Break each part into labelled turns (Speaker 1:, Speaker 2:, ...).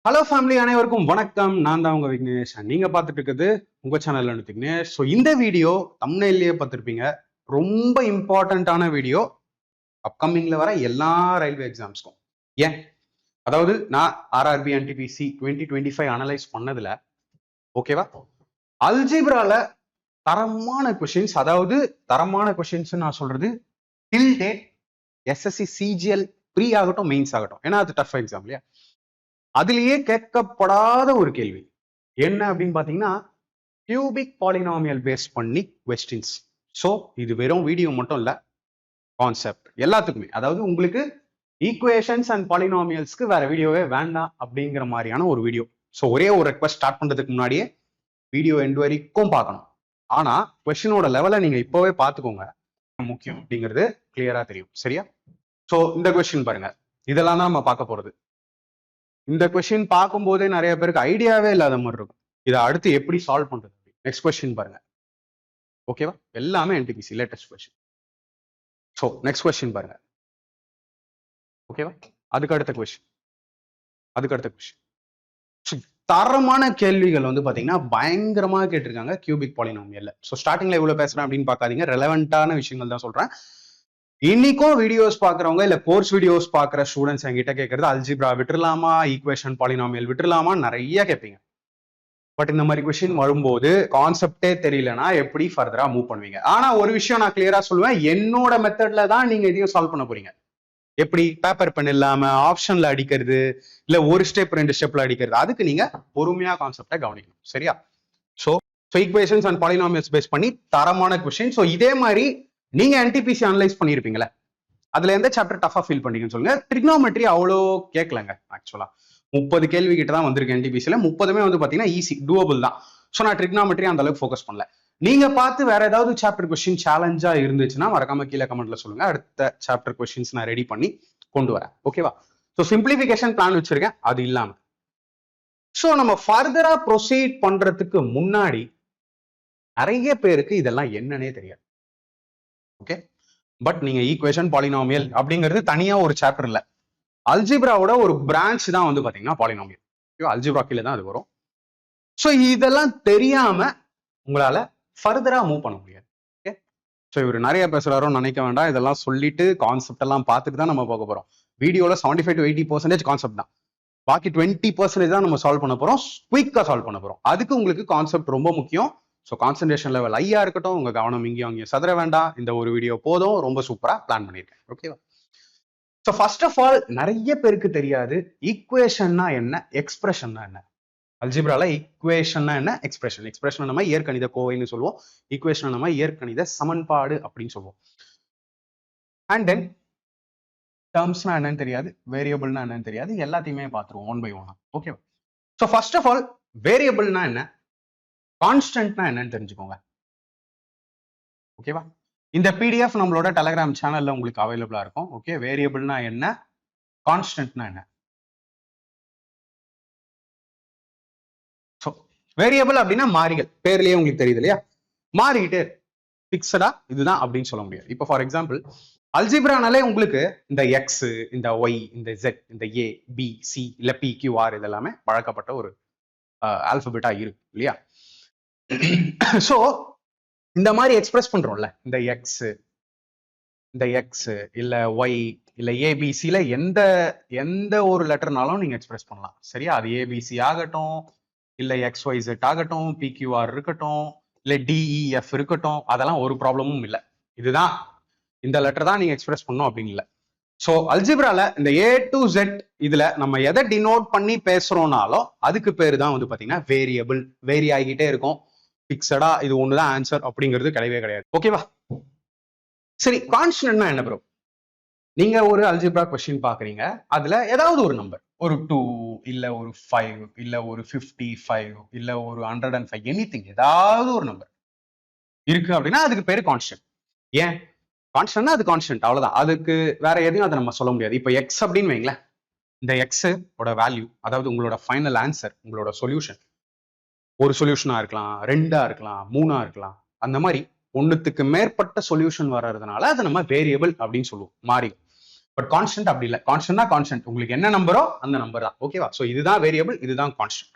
Speaker 1: Hello family, அனைவருக்கும் வணக்கம். நான் தான் உங்க விக்னேஷ். நீங்க பார்த்துட்டு இருக்கிறது உங்க சேனல்ல விக்னேஷ். ஸோ இந்த வீடியோ தம்ப்நெயிலே பார்த்துருப்பீங்க. ரொம்ப இம்பார்ட்டண்ட்டான வீடியோ அப்கமிங்ல வர எல்லா ரயில்வே எக்ஸாம்ஸ்க்கும். ஏன் அதாவது நான் ஆர்ஆர்பி என்டிபிசி 2025 அனலைஸ் பண்ணதுல ஓகேவா, அல்ஜிப்ரால தரமான கொஷின்ஸ், அதாவது தரமான கொஷின்ஸ் நான் சொல்றது till date SSC CGL pre ஆகட்டும் மெயின்ஸ் ஆகட்டும், ஏன்னா அது டஃப் எக்ஸாம் இல்லையா, அதுலயே கேட்கப்படாத ஒரு கேள்வி என்ன அப்படின்னு பாத்தீங்கன்னா கியூபிக் பாலினாமியல் பேஸ் பண்ணி கொஸ்டின்ஸ். ஸோ இது வெறும் வீடியோ மட்டும் இல்ல, கான்செப்ட் எல்லாத்துக்குமே. அதாவது உங்களுக்கு ஈக்குவேஷன்ஸ் அண்ட் பாலினாமியல்ஸ்க்கு வேற வீடியோவே வேண்டாம் அப்படிங்கிற மாதிரியான ஒரு வீடியோ. ஸோ ஒரே ஒரு ரெக்வஸ்ட் ஸ்டார்ட் பண்றதுக்கு முன்னாடியே வீடியோ எண்ட் வரைக்கும் பார்க்கணும். ஆனா கொஸ்டினோட லெவலை நீங்க இப்பவே பார்த்துக்கோங்க, முக்கியம் அப்படிங்கிறது கிளியரா தெரியும். சரியா? ஸோ இந்த கொஸ்டின் பாருங்க, இதெல்லாம் தான் நம்ம பார்க்க போறது. இந்த கொஸ்டின் பார்க்கும்போதே நிறைய பேருக்கு ஐடியாவே இல்லாத மாதிரி இருக்கும், இதை அடுத்து எப்படி சால்வ் பண்றது. நெக்ஸ்ட் கொஸ்டின் பாருங்க. ஓகேவா? எல்லாமே NTPC latest question. So next question பாருங்க. ஓகேவா? அதுக்கு அடுத்த கொஸ்டின் தரமான கேள்விகள் வந்து பாத்தீங்கன்னா பயங்கரமா கேட்டிருக்காங்க கியூபிக் பாலினாமியல்ல. ஸோ ஸ்டார்டிங்ல இவ்வளவு பேசுறேன் அப்படின்னு பார்க்காதீங்க, ரெலவெண்டான விஷயங்கள் தான் சொல்றேன். இன்னைக்கும் வீடியோஸ் பாக்குறவங்க இல்ல கோர்ஸ் வீடியோஸ் பாக்குற ஸ்டூடெண்ட்ஸ் என்கிட்ட கேட்கறது அல்ஜிப்ரா விட்டுலாமா, ஈக்குவேஷன் பாலினாமியல் விட்டுலாமா நிறைய கேட்பீங்க. பட் இந்த மாதிரி கொஸ்டின் வரும்போது கான்செப்டே தெரியலனா எப்படி ஃபர்தரா மூவ் பண்ணுவீங்க? ஆனா ஒரு விஷயம் நான் கிளியரா சொல்லுவேன், என்னோட மெத்தட்ல தான் நீங்க இதையும் சால்வ் பண்ண போறீங்க. எப்படி? பேப்பர் பென் இல்லாம ஆப்ஷன்ல அடிக்கிறது, இல்ல ஒரு ஸ்டெப் 2 ஸ்டெப்ல அடிக்கிறது. அதுக்கு நீங்க பொறுமையா கான்செப்டை கவனிக்கணும். சரியா? So equations and polynomials base பண்ணி தரமான கொஸ்டின். ஸோ இதே மாதிரி நீங்க என்டிபிசி அனலைஸ் பண்ணிருப்பீங்களே, அதுல எந்த சாப்டர் டஃபா ஃபீல் பண்ணீங்கன்னு சொல்லுங்க. ட்ரிக்னோமெட்ரி அவ்வளோ கேட்கலங்க. ஆக்சுவலா 30 கேள்வி கிட்ட தான் வந்திருக்கு என்டிபிசில. 30மே வந்து பாத்தீங்கன்னா ஈஸி, டூவபிள் தான். ஸோ நான் ட்ரிக்னோமெட்ரி அந்த அளவுக்கு ஃபோக்கஸ் பண்ணல. நீங்க பார்த்து வேற ஏதாவது சாப்டர் கொஸ்டின் சேலஞ்சா இருந்துச்சுன்னா மறக்காம கீழே கமெண்ட்ல சொல்லுங்க. அடுத்த சாப்டர் கொஸ்டின்ஸ் நான் ரெடி பண்ணி கொண்டு வரேன். ஓகேவா? ஸோ சிம்பிளிஃபிகேஷன் பிளான் வச்சிருக்கேன். அது இல்லாம ஸோ நம்ம ஃபர்தரா ப்ரொசீட் பண்றதுக்கு முன்னாடி நிறைய பேருக்கு இதெல்லாம் என்னன்னே தெரியாது. ஓகே, பட் நீங்க ஈக்குவேஷன் பாலினாமியல் அப்படிங்கிறது தனியா ஒரு சாப்டர் இல்ல, அல்ஜிப்ராவோட ஒரு பிரான்ச் தான் வந்து பாத்தீங்கன்னா பாலினாமியல். அல்ஜிப்ரா கீழே தான் அது வரும். ஸோ இதெல்லாம் தெரியாம உங்களால ஃபர்தரா மூவ் பண்ண முடியாது. ஓகே, ஸோ இவர் நிறைய பேசுறாரோன்னு நினைக்க வேண்டாம். இதெல்லாம் சொல்லிட்டு கான்செப்ட் எல்லாம் பார்த்துட்டு தான் நம்ம போக போறோம். வீடியோல 75 to 80% கான்செப்ட் தான், பாக்கி 20% தான் நம்ம சால்வ் பண்ண போறோம். குயிக்கா சால்வ் பண்ண போறோம். அதுக்கு உங்களுக்கு கான்செப்ட் ரொம்ப முக்கியம். ஸோ கான்சன்ட்ரேஷன் லெவல் ஐயா இருக்கட்டும், உங்க கவனம் இங்கேயும் அங்கேயும் சதற வேண்டாம். இந்த ஒரு வீடியோ போதும், ரொம்ப சூப்பரா பிளான் பண்ணியிருக்கேன். ஓகேவா? ஸோ ஃபர்ஸ்ட் ஆஃப் ஆல் நிறைய பேருக்கு தெரியாது ஈக்குவேஷன்னா என்ன, எக்ஸ்பிரஷன்னா என்ன. அல்ஜிப்ரால ஈக்குவேஷன்னா என்ன, எக்ஸ்பிரஷன் நம்ம இயற்கணித கோவைன்னு சொல்லுவோம், ஈக்குவேஷன் நம்ம இயற்கணித சமன்பாடு அப்படின்னு சொல்லுவோம். அண்ட் தென் டேர்ம்ஸ்னா என்னன்னு தெரியாது, வேரியபிள்னா என்னன்னு தெரியாது, எல்லாத்தையுமே பார்த்துருவோம் ஒன் பை ஒன்னா. ஓகேவா? ஸோ ஃபர்ஸ்ட் ஆஃப் ஆல் வேரியபிள்னா என்ன, கான்ஸ்டன்ட்னா என்னன்னு தெரிஞ்சுக்கோங்க. ஓகேவா? இந்த பிடிஎஃப் நம்மளோட டெலகிராம் சேனல்ல உங்களுக்கு அவைலபிளா இருக்கும். ஓகே, வேரியபிள்னா என்ன, கான்ஸ்டன்ட்னா என்ன. ஸோ வேரியபிள் அப்படின்னா மாறிகள், பேர்லயே உங்களுக்கு தெரியுது இல்லையா, மாறிக்கிட்டே பிக்சடா இதுதான் அப்படின்னு சொல்ல முடியாது. இப்போ ஃபார் எக்ஸாம்பிள் அல்ஜிப்ரானாலே உங்களுக்கு இந்த எக்ஸ், இந்த ஒய், இந்த ஜெட், இந்த ஏ, பி, சி, இல்ல பி, கியூ, ஆர் இதெல்லாமே பழக்கப்பட்ட ஒரு ஆல்பபெட்டா இருக்கு இல்லையா. ஸோ இந்த மாதிரி எக்ஸ்பிரஸ் பண்றோம்ல, இந்த எக்ஸ் இல்ல ஒய் இல்ல ஏபிசில எந்த ஒரு லெட்டர்னாலும் நீங்க எக்ஸ்பிரஸ் பண்ணலாம். சரியா? அது ஏபிசி ஆகட்டும், இல்ல எக்ஸ் ஒய் ஜெட் ஆகட்டும், பிக்யூஆர் இருக்கட்டும், இல்ல டிஇஎஃப் இருக்கட்டும், அதெல்லாம் ஒரு ப்ராப்ளமும் இல்லை. இதுதான் இந்த லெட்டர் தான் நீங்க எக்ஸ்பிரஸ் பண்ணணும் அப்படின்னு இல்லை. ஸோ அல்ஜிப்ரால இந்த ஏ டு ஜெட் இதுல நம்ம எதை டினோட் பண்ணி பேசுறோம்னாலும் அதுக்கு பேரு தான் வந்து பாத்தீங்கன்னா வேரியபிள். வேரி ஆகிட்டே இருக்கும், பிக்சடா இது ஒண்ணுதான் ஆன்சர் அப்படிங்கிறது கிடையவே கிடையாது. ஓகேவா? சரி, கான்ஸ்டன்ட்னா என்ன ப்ரோ? நீங்க ஒரு அல்ஜிப்ரா கொஸ்டின் பாக்குறீங்க, அதுல ஏதாவது ஒரு நம்பர், ஒரு 2 இல்ல ஒரு 5 இல்ல ஒரு 55 இல்ல ஒரு 105, எனிதிங், ஏதாவது ஒரு நம்பர் இருக்கு அப்படின்னா அதுக்கு பேரு கான்ஸ்டன்ட். ஏன் கான்ஸ்டன்ட்னா அது கான்ஸ்டன்ட், அவ்வளவுதான். அதுக்கு வேற எதையும் அதை நம்ம சொல்ல முடியாது. இப்போ எக்ஸ் அப்படின்னு வைங்களேன், இந்த எக்ஸ் ஓட வேல்யூ, அதாவது உங்களோட ஃபைனல் ஆன்சர், உங்களோட சொல்யூஷன், ஒரு சொல்யூஷனா இருக்கலாம், 2ஆ இருக்கலாம், 3ஆ இருக்கலாம், அந்த மாதிரி ஒண்ணுத்துக்கு மேற்பட்ட சொல்யூஷன் வர்றதுனால அதை நம்ம வேரியபிள் அப்படின்னு சொல்லுவோம், மாறி. பட் கான்ஸ்டன்ட் அப்படி இல்லை. கான்ஸ்டன்ட்னா கான்ஸ்டன்ட், உங்களுக்கு என்ன நம்பரோ அந்த நம்பர் தான். ஓகேவா? ஸோ இதுதான் வேரியபிள், இதுதான் கான்ஸ்டன்ட்.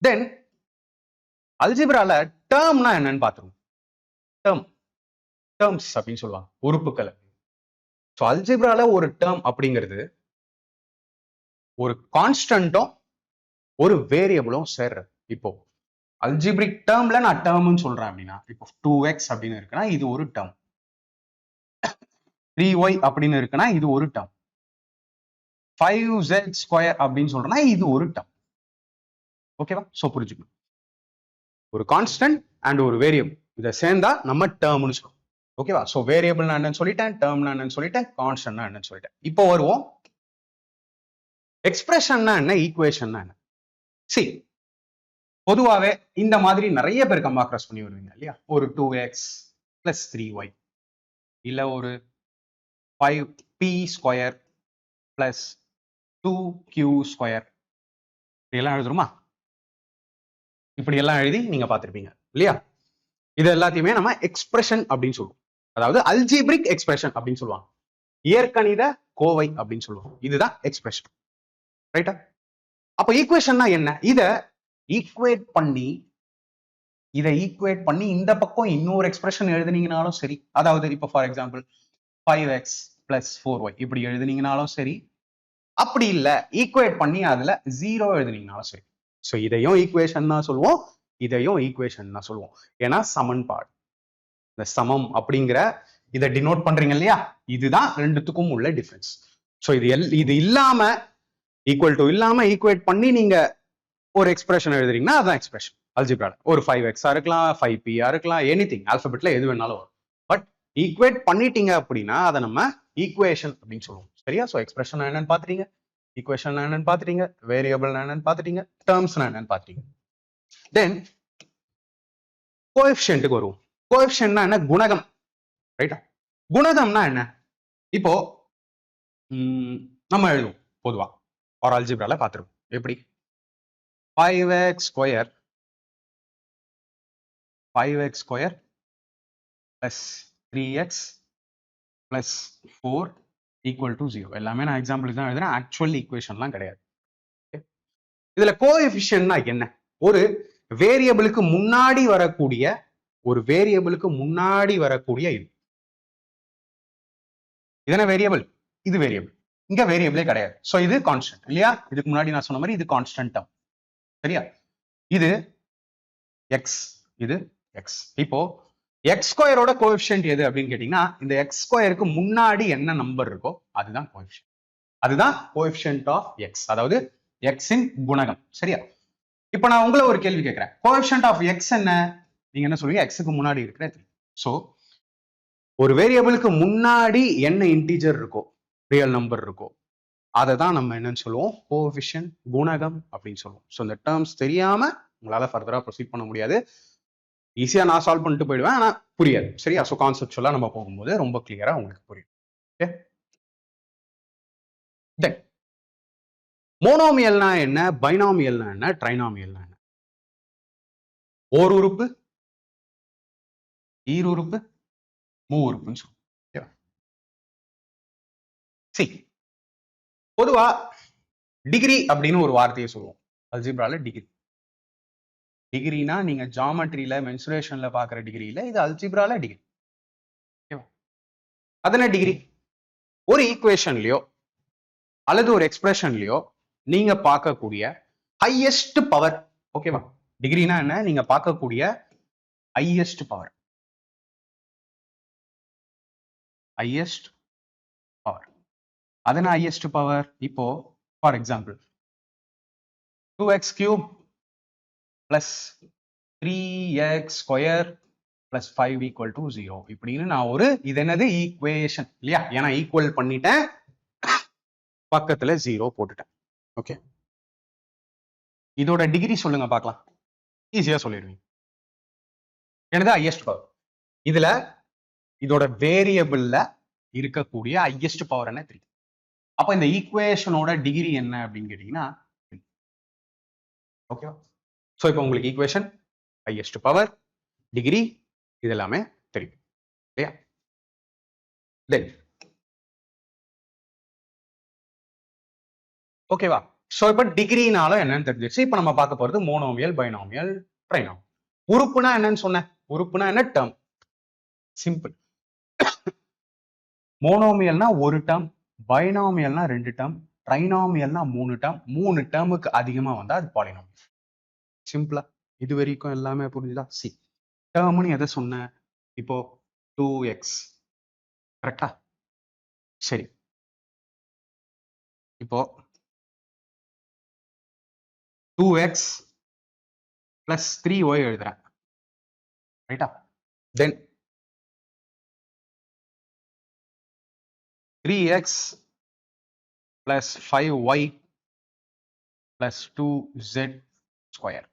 Speaker 1: தென் அல்ஜிப்ரால டேர்ம்னா என்னன்னு பார்த்துருவோம். டேர்ம்ஸ் அப்படின்னு சொல்லுவாங்க, உறுப்புகள். ஸோ அல்ஜிப்ரால ஒரு டேர்ம் அப்படிங்கிறது ஒரு கான்ஸ்டன்ட்டும் ஒரு வேரியபிளும் சேர்றது. இப்போ அல்ஜிப்ரிக் டேர்ம்ல நான் டேர்ம்னு சொல்றேன் அப்படின்னா, இப்போ 2x அப்படின்னு இருக்குன்னா இது ஒரு டேர்ம், 3y அப்படின்னு இருக்குன்னா இது ஒரு டேர்ம், 5z² அப்படின்னு சொல்றேன்னா இது ஒரு டேர்ம். ஓகேவா? சோ புரிஞ்சுக்கணும், ஒரு கான்ஸ்டன்ட் அண்ட் ஒரு வேரியபிள் இதை சேர்ந்தா நம்ம டேர்ம்னு சொல்றோம். ஓகேவா? சோ வேரியபிள் நான் என்னன்னு சொல்லிட்டேன், டேர்ம்னா என்னன்னு சொல்லிட்டேன், கான்ஸ்டன்ட்னா என்னன்னு சொல்லிட்டேன். இப்போ வருவோம் எக்ஸ்பிரஷன்னா என்ன, ஈக்குவேஷன்னா என்ன. சி, பொதுவாவே இந்த மாதிரி நிறைய பேர் கம்பா கிராஸ் பண்ணி வருவீங்க இல்லையா? ஒரு 2x + 3y இல்ல ஒரு 5p² + 2q² இதெல்லாம் எழுதுருமா? இப்படி எல்லாம் எழுதி நீங்க பார்த்திருப்பீங்க இல்லையா? இது எல்லாத்தையுமே நம்ம எக்ஸ்பிரஷன் அப்படின்னு சொல்லுவோம். அதாவது அல்ஜிப்ரிக் எக்ஸ்பிரஷன் அப்படின்னு சொல்லுவாங்க, இயற்கணித கோவை அப்படின்னு சொல்லுவாங்க. இதுதான் எக்ஸ்பிரஷன், ரைட்டா? அப்ப ஈக்குவேஷன்னா என்ன? இதை ஈக்குவேட் பண்ணி இந்த பக்கம் இன்னொரு எக்ஸ்பிரஷன் எழுதுனீங்கனாலும் சரி, அதாவது இப்போ ஃபார் எக்ஸாம்பிள் 5x + 4y இப்படி எழுதுனீங்கனாலும் சரி, அப்படி இல்ல ஈக்குவேட் பண்ணி அதுல 0 எழுதுனீங்கனாலும் சரி. ஸோ இதையும் ஈக்குவேஷன் தான் சொல்லுவோம், இதையும் ஈக்குவேஷன் தான் சொல்லுவோம். ஏன்னா சமன்பாடு, இந்த சமம் அப்படிங்கிற இதை டினோட் பண்றீங்க இல்லையா, இதுதான் ரெண்டுத்துக்கும் உள்ள டிஃபரன்ஸ். ஸோ இது இல்லாம ஈக்குவல் டு இல்லாம ஈக்குவேட் பண்ணி நீங்க ஒரு எக்ஸ்பிரஷன் எழுதுறீங்கன்னா அதான் எக்ஸ்பிரஷன் அல்ஜிப்ரால. ஒரு 5x இருக்கலாம், 5p இருக்கலாம், எனிதிங், ஆல்பபெட்ல எது வேணாலும் வரும். பட் ஈக்குவேட் பண்ணிட்டீங்க அப்படின்னா அதை நம்ம ஈக்குவேஷன் அப்படின்னு சொல்லுவோம். சரியா? ஸோ எக்ஸ்பிரஷன் என்னன்னு பாத்துட்டீங்க, ஈக்குவேஷன் என்னன்னு பாத்துட்டீங்க, வேரியபிள் என்னன்னு பாத்துட்டீங்க, டேர்ம்ஸ் என்னன்னு பாத்துட்டீங்க. தென் கோஎஃபிஷியன்ட்டுக்கு வருவோம். கோஎஃபிஷியன்ட்னா என்ன? குணகம், ரைட்டா? குணகம்னா என்ன? இப்போ நம்ம எழுதுவோம் பொதுவா ஒரு அல்ஜிப்ரால பார்த்துருவோம். எப்படி? 5x² + 3x + 4 = 0. எல்லாமே நான் எக்ஸாம்பிளுக்கு தான் எழுதுறேன், ஆக்சுவல் ஈக்குவேஷன்லாம் கிடையாது. இதுல கோஎஃபிஷியன்ட்னா என்ன? ஒரு வேரியபிளுக்கு முன்னாடி வரக்கூடிய இது. இதென்ன வேரியபிள்? இது வேரியபிள். இங்க வேரியபிளே கிடையாது. சோ இது கான்ஸ்டன்ட் இல்லையா? இதுக்கு முன்னாடி நான் சொன்ன மாதிரி இது கான்ஸ்டன்ட் டேர்ம். சரியா? இது x, இது x. இப்போ x² ஓட கோஎஃபிஷியன்ட் எது அப்படின்னு கேட்டீங்கன்னா, இந்த x²க்கு முன்னாடி என்ன நம்பர் இருக்கோ அதுதான் கோஎஃபிஷியன்ட். அதுதான் கோஎஃபிஷியன்ட் ஆஃப் x, அதாவது x இன் குணகம். சரியா? இப்போ நான் உங்களை ஒரு கேள்வி கேட்கிறேன், கோஎஃபிஷியன்ட் ஆஃப் x என்ன? நீங்க என்ன சொல்லுவீங்க? x க்கு முன்னாடி இருக்கிற 3. சோ ஒரு வேரியபிளுக்கு முன்னாடி என்ன இன்டிஜர் இருக்கோ, ரியல் நம்பர் இருக்கோ, அதை தான் நம்ம என்னன்னு சொல்லுவோம்? கோஎஃபிஷியன்ட், குணகம் அப்படின்னு சொல்லுவோம். ஸோ இந்த டேர்ம்ஸ் தெரியாம உங்களால ஃபர்தரா ப்ரொசீட் பண்ண முடியாது. ஈஸியா நான் சால்வ் பண்ணிட்டு போயிடுவேன், ஆனா புரியாது. சரியா? ஸோ கான்செப்சுவலா நம்ம போகும்போது ரொம்ப கிளியரா உங்களுக்கு புரியும். ஓகே, தென் மோனோமியல்னா என்ன, பைனாமியல்னா என்ன, ட்ரைனாமியல்னா என்ன? ஓர் உறுப்பு, ஈர் உறுப்பு, மூ உறுப்புன்னு சொல்லுவோம். சரி, பொதுவா டிகிரி அப்படின்னு ஒரு வார்த்தையை சொல்லுவோம் அல்ஜிப்ரால. டிகிரினா நீங்க ஜாமெட்ரியில மென்சுரேஷன்ல பாக்குற டிகிரி இல்ல, இது அல்ஜிப்ரால டிகிரி. அதன டிகிரி ஒரு ஈக்குவேஷன்லயோ அல்லது ஒரு எக்ஸ்பிரஷன்லயோ நீங்க பார்க்கக்கூடிய ஹையஸ்ட் பவர். ஓகேவா? டிகிரினா என்ன? நீங்க பார்க்கக்கூடிய ஹையஸ்ட் பவர். ஹையஸ்ட் பவர், அதன ஹையஸ்ட் பவர். இப்போ ஃபார் எக்ஸாம்பிள் 2x³ + 3x² + 5 = 0 இப்படின்னு நான் ஒரு, இது என்னது? ஈக்குவேஷன் இல்லையா? ஏன்னா ஈக்குவல் பண்ணிட்டேன், பக்கத்துல 0 போட்டுட்டேன். ஓகே, இதோட டிகிரி சொல்லுங்க பார்க்கலாம். ஈஸியா சொல்லிடுவீங்க. என்னது? Highest power. இதுல இதோட வேரியபிள்ல இருக்கக்கூடிய ஹையஸ்ட் பவர் என்ன? 3. அப்ப இந்த ஈக்குவேஷனோட டிகிரி என்ன அப்படின்னு கேட்டீங்கன்னா, ஓகேவா? சோ இப்போ உங்களுக்கு ஈக்குவேஷன், ஹையஸ்ட் பவர், டிகிரி இது எல்லாமே தெரியும் இல்லையா? தென் ஓகேவா? சோ இப்ப டிகிரினாலும் என்னன்னு தெரிஞ்சிருச்சு. இப்ப நம்ம பார்க்க போறது மோனோமியல், பைனாமியல், ட்ரைனாமியல். உறுப்புனா என்னன்னு சொன்னேன். உறுப்புனா என்ன? டேர்ம். சிம்பிள். மோனோமியல்னா ஒரு டேர்ம், பைனாமியல்னா 2 டேர்ம், ட்ரைனாமியல்னா 3 டேர்ம். 3 டேர்முக்கு அதிகமா வந்தா அது பாலினாமியல். சிம்பிளா? இது வரைக்கும் எல்லாமே புரிஞ்சுதா? சி டேர்ம்னு எதை சொன்னேன்? இப்போ 2x கரெக்டா? சரி, இப்போ 2x plus 3y எழுதுறேன், ரைட்டா? தென் 3x plus 5y plus 2z square.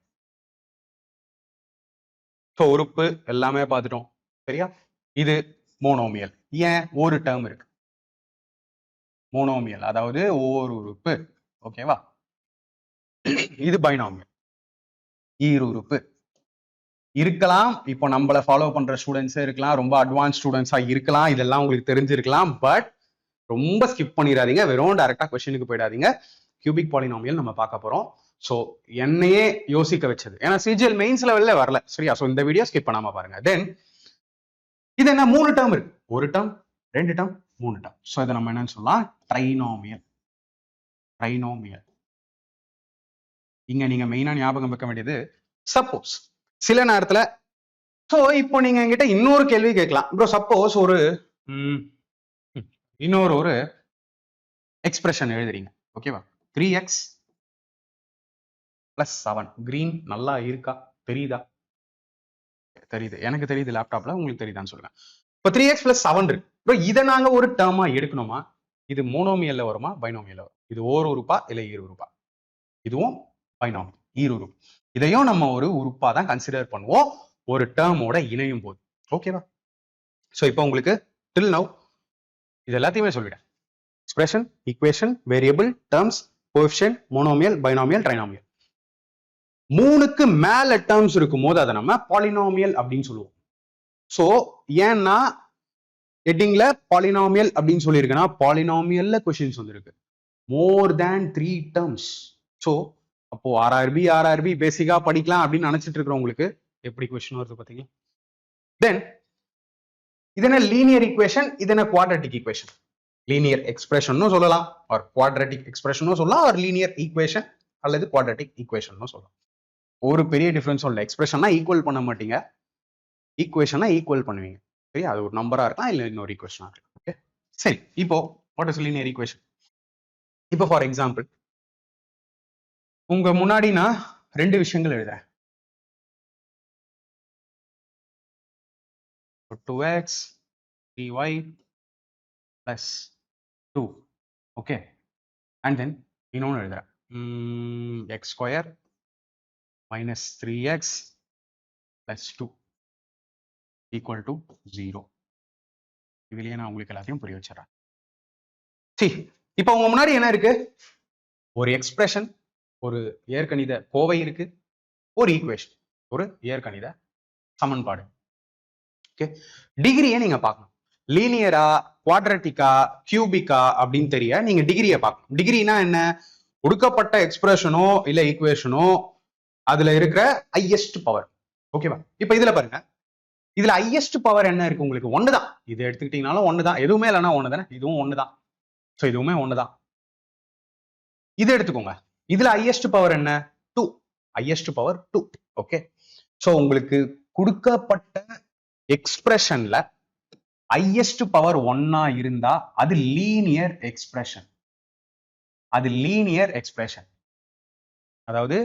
Speaker 1: So உறுப்பு எல்லாமே பார்த்துட்டோம், சரியா? இது மோனோமியல். ஏன்? ஒரு டேர்ம் இருக்கு. மோனோமியல் அதாவது ஓர் உறுப்பு. ஓகேவா? இது பைனாமியல், ஈர் உறுப்பு. இருக்கலாம், இப்போ நம்மள ஃபாலோ பண்ற ஸ்டூடெண்ட்ஸே இருக்கலாம், ரொம்ப அட்வான்ஸ் ஸ்டூடெண்ட்ஸா இருக்கலாம், இதெல்லாம் உங்களுக்கு தெரிஞ்சிருக்கலாம். பட் ரொம்ப ஸ்கிப் பண்ணிடாதீங்க, வெறும் டைரக்டா கொஸ்டினுக்கு போயிடாதீங்க. கியூபிக் பாலினாமியல் நம்ம பார்க்க போறோம். ஸோ என்னையே யோசிக்க வச்சது, ஏன்னா சிஜிஎல் மெயின்ஸ் லெவல்ல வரல, சரியா? ஸோ இந்த வீடியோ ஸ்கிப் பண்ணாம பாருங்க. தென் இது என்ன? 3 டேர்ம் இருக்கு. ஒரு டேர்ம், 2 டேர்ம், 3 டேர்ம். ஸோ இதை நம்ம என்னன்னு சொல்லலாம்? ட்ரைனாமியல். ட்ரைனாமியல். இங்க நீங்க மெயினா ஞாபகம் வைக்க வேண்டியது, சப்போஸ் சில நேரத்துல, சோ இப்போ நீங்க என்கிட்ட இன்னொரு கேள்வி கேட்கலாம், ப்ரோ சப்போஸ் ஒரு இன்னொரு ஒரு எக்ஸ்பிரஷன் எழுதுறீங்க, ஓகேவா? 3x plus 7. கிரீன் நல்லா இருக்கா? தெரியுதா? தெரியுது, எனக்கு தெரியுது லேப்டாப்ல, உங்களுக்கு தெரியுதான்னு சொல்லுங்க. இப்போ 3x plus 7 இருக்கு ப்ரோ, இதை நாங்க ஒரு டேர்மா எடுக்கணுமா? இது மோனோமியல்ல வருமா, பைனோமியல்ல வரும்? இது ஓர் உறுப்பா இல்ல ஈர் உறுப்பா? இதுவும் பைனாமியல், ஈர் உறுப்பு. இதையும் நம்ம ஒரு உறுப்பா தான் கன்சிடர் பண்ணுவோம் ஒரு டேர்மோட இணையும் போது. ஓகேவா? சோ இப்போ உங்களுக்கு டில் நவ் இது எல்லாத்தையுமே சொல்லிட்டேன். Expression, equation, variable, terms, coefficient, monomial, binomial, trinomial. 3க்கு மேல டேர்ம்ஸ் இருக்கும் போது அதை நம்ம பாலினாமியல் அப்படின்னு சொல்லுவோம். சோ ஏன்னா ஹெட்டிங்ல பாலினாமியல் அப்படின்னு சொல்லியிருக்குன்னா, பாலினாமியல்ல கொஸ்டின்ஸ் வந்திருக்கு மோர் தேன் 3 டேர்ம்ஸ். சோ அப்போ ஆர்ஆர்பி பேசிக்கா படிக்கலாம் அப்படின்னு நினைச்சிட்டு இருக்கிறவங்களுக்கு எப்படி கொஸ்டின் வருது பாத்தீங்களா? தென் இது என்ன? லீனியர் ஈக்குவேஷன், இது என்ன? Quadratic equation. லீனியர் எக்ஸ்பிரஷன் சொல்லலாம், ஆர் குவாட்ரட்டிக் எக்ஸ்பிரஷன் சொல்லலாம், ஆர் லீனியர் ஈக்குவேஷன் அல்லது குவாட்ரட்டிக் ஈக்குவேஷன் சொல்லலாம். ஒரு பெரிய டிஃபரன்ஸ் இல்லை. எக்ஸ்பிரஷன்னா ஈக்குவல் பண்ண மாட்டீங்க, ஈக்குவேஷனா ஈக்குவல் பண்ணுவீங்க, சரி? அது ஒரு நம்பரா இருக்கலாம், இல்ல இன்னொரு ஈக்குவேஷனா இருக்கலாம். ஓகே, சரி. இப்போ வாட் இஸ் லீனியர் ஈக்குவேஷன்? இப்போ ஃபார் எக்ஸாம்பிள் உங்க முன்னாடி நான் 2 விஷயங்கள் எழுதுறேன். 2x 3y plus 2. Okay, and then இன்னொன்று எழுதுறேன், x square minus 3x plus 2 equal to 0. இதுலயே நான் உங்களுக்கு எல்லாத்தையும் புரிய வச்சிடறேன். சரி, இப்போ உங்க முன்னாடி என்ன இருக்கு? ஒரு எக்ஸ்பிரஷன், ஒரு இயற்கணித கோவை இருக்கு, ஒரு ஈக்குவேஷன், ஒரு இயற்கணித சமன்பாடு. ஓகே, டிகிரியை நீங்க பார்க்கணும். லீனியரா, குவாட்ரட்டிக்கா, கியூபிக்கா அப்படின்னு தெரிய நீங்க டிகிரியை பார்க்கணும். டிகிரினா என்ன? கொடுக்கப்பட்ட எக்ஸ்பிரஷனோ இல்ல ஈக்குவேஷனோ அதுல இருக்கிற ஹையஸ்ட் பவர். ஓகேவா? இப்ப இதுல பாருங்க, இதுல ஹையஸ்ட் பவர் என்ன இருக்கு உங்களுக்கு? ஒண்ணுதான். இது எடுத்துக்கிட்டீங்கனாலும் ஒண்ணுதான், எதுவுமே இல்லைன்னா ஒண்ணுதானே, இதுவும் ஒண்ணுதான். சோ இதுவுமே ஒண்ணுதான். இது எடுத்துக்கோங்க, இதுல ஹையஸ்ட் பவர் என்ன? 2. Highest power 2. ஓகே, சோ உங்களுக்கு கொடுக்கப்பட்ட எக்ஸ்பிரஷன்ல ஹையஸ்ட் பவர் 1 இருந்தா அது லீனியர் எக்ஸ்பிரஷன். அது லீனியர் எக்ஸ்பிரஷன், அதாவது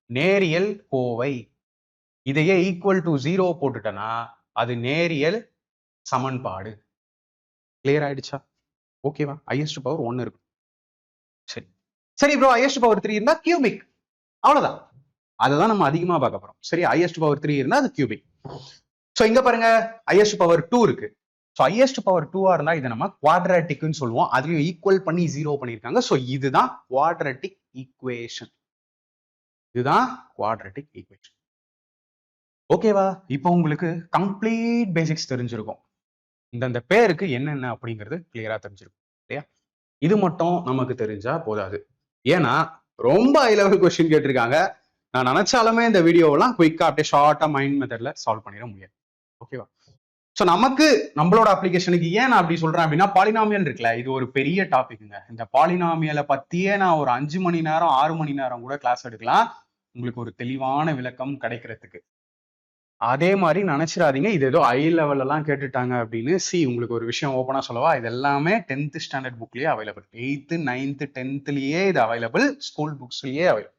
Speaker 1: நேரியல் கோவை. இதையே ஈக்குவல் டு 0 போட்டுட்டனா அது நேரியல் சமன்பாடு. கிளியர் ஆயிடுச்சா? ஓகேவா? ஹையஸ்ட் பவர் 1 இருக்கும். சரி சரி ப்ரோ, ஹையஸ்ட் பவர் 3 இருந்தா கியூபிக். அவ்வளவுதான், அதுதான் நம்ம அதிகமா பார்க்க போறோம். சரி, ஹையஸ்ட் பவர் 3 இருந்தா அது கியூபிக். சோ இங்க பாருங்க, ஹையஸ்ட் பவர் 2 இருக்கு. சோ ஹையஸ்ட் பவர் 2 இருந்தா இதை நம்ம குவாட்ராட்டிக்னு சொல்லுவோம். அதுலயும் ஈக்குவல் பண்ணி 0 பண்ணிருக்காங்க. சோ இதுதான் குவாட்ராட்டிக் ஈக்குவேஷன். இதுதான் குவாட்ராட்டிக் ஈக்குவேஷன். ஓகேவா? இப்போ உங்களுக்கு கம்ப்ளீட் பேசிக்ஸ் தெரிஞ்சிருக்கும். இந்த பேருக்கு என்னென்ன அப்படிங்கிறது கிளியரா தெரிஞ்சிருக்கும் இல்லையா? இது மட்டும் நமக்கு தெரிஞ்சா போதாது. ஏன்னா ரொம்ப ஹை லெவல் கொஸ்டின் கேட்டிருக்காங்க. நான் நினைச்சாலுமே இந்த வீடியோவெல்லாம் குயிக்கா அப்படியே ஷார்ட்டா மைண்ட் மெத்தட்ல சால்வ் பண்ணிட முடியாது. ஓகேவா? ஸோ நமக்கு நம்மளோட அப்ளிகேஷனுக்கு ஏன் நான் அப்படி சொல்றேன் அப்படின்னா, பாலினாமியல் இருக்குல்ல, இது ஒரு பெரிய டாபிக்ங்க. இந்த பாலினாமியலை பத்தியே நான் ஒரு 5 மணி நேரம் 6 மணி நேரம் கூட கிளாஸ் எடுக்கலாம், உங்களுக்கு ஒரு தெளிவான விளக்கம் கிடைக்கிறதுக்கு. அதே மாதிரி நினைச்சிடாதீங்க இது ஏதோ ஹை லெவல் எல்லாம் கேட்டுட்டாங்க அப்படின்னு. உங்களுக்கு ஒரு விஷயம் ஓப்பனா சொல்லவா, இது எல்லாமே 10th standard புக்லயே available. 8th 9th 10thலயே இது அவைலபிள், ஸ்கூல் புக்ஸ்லயே அவைலபிள்.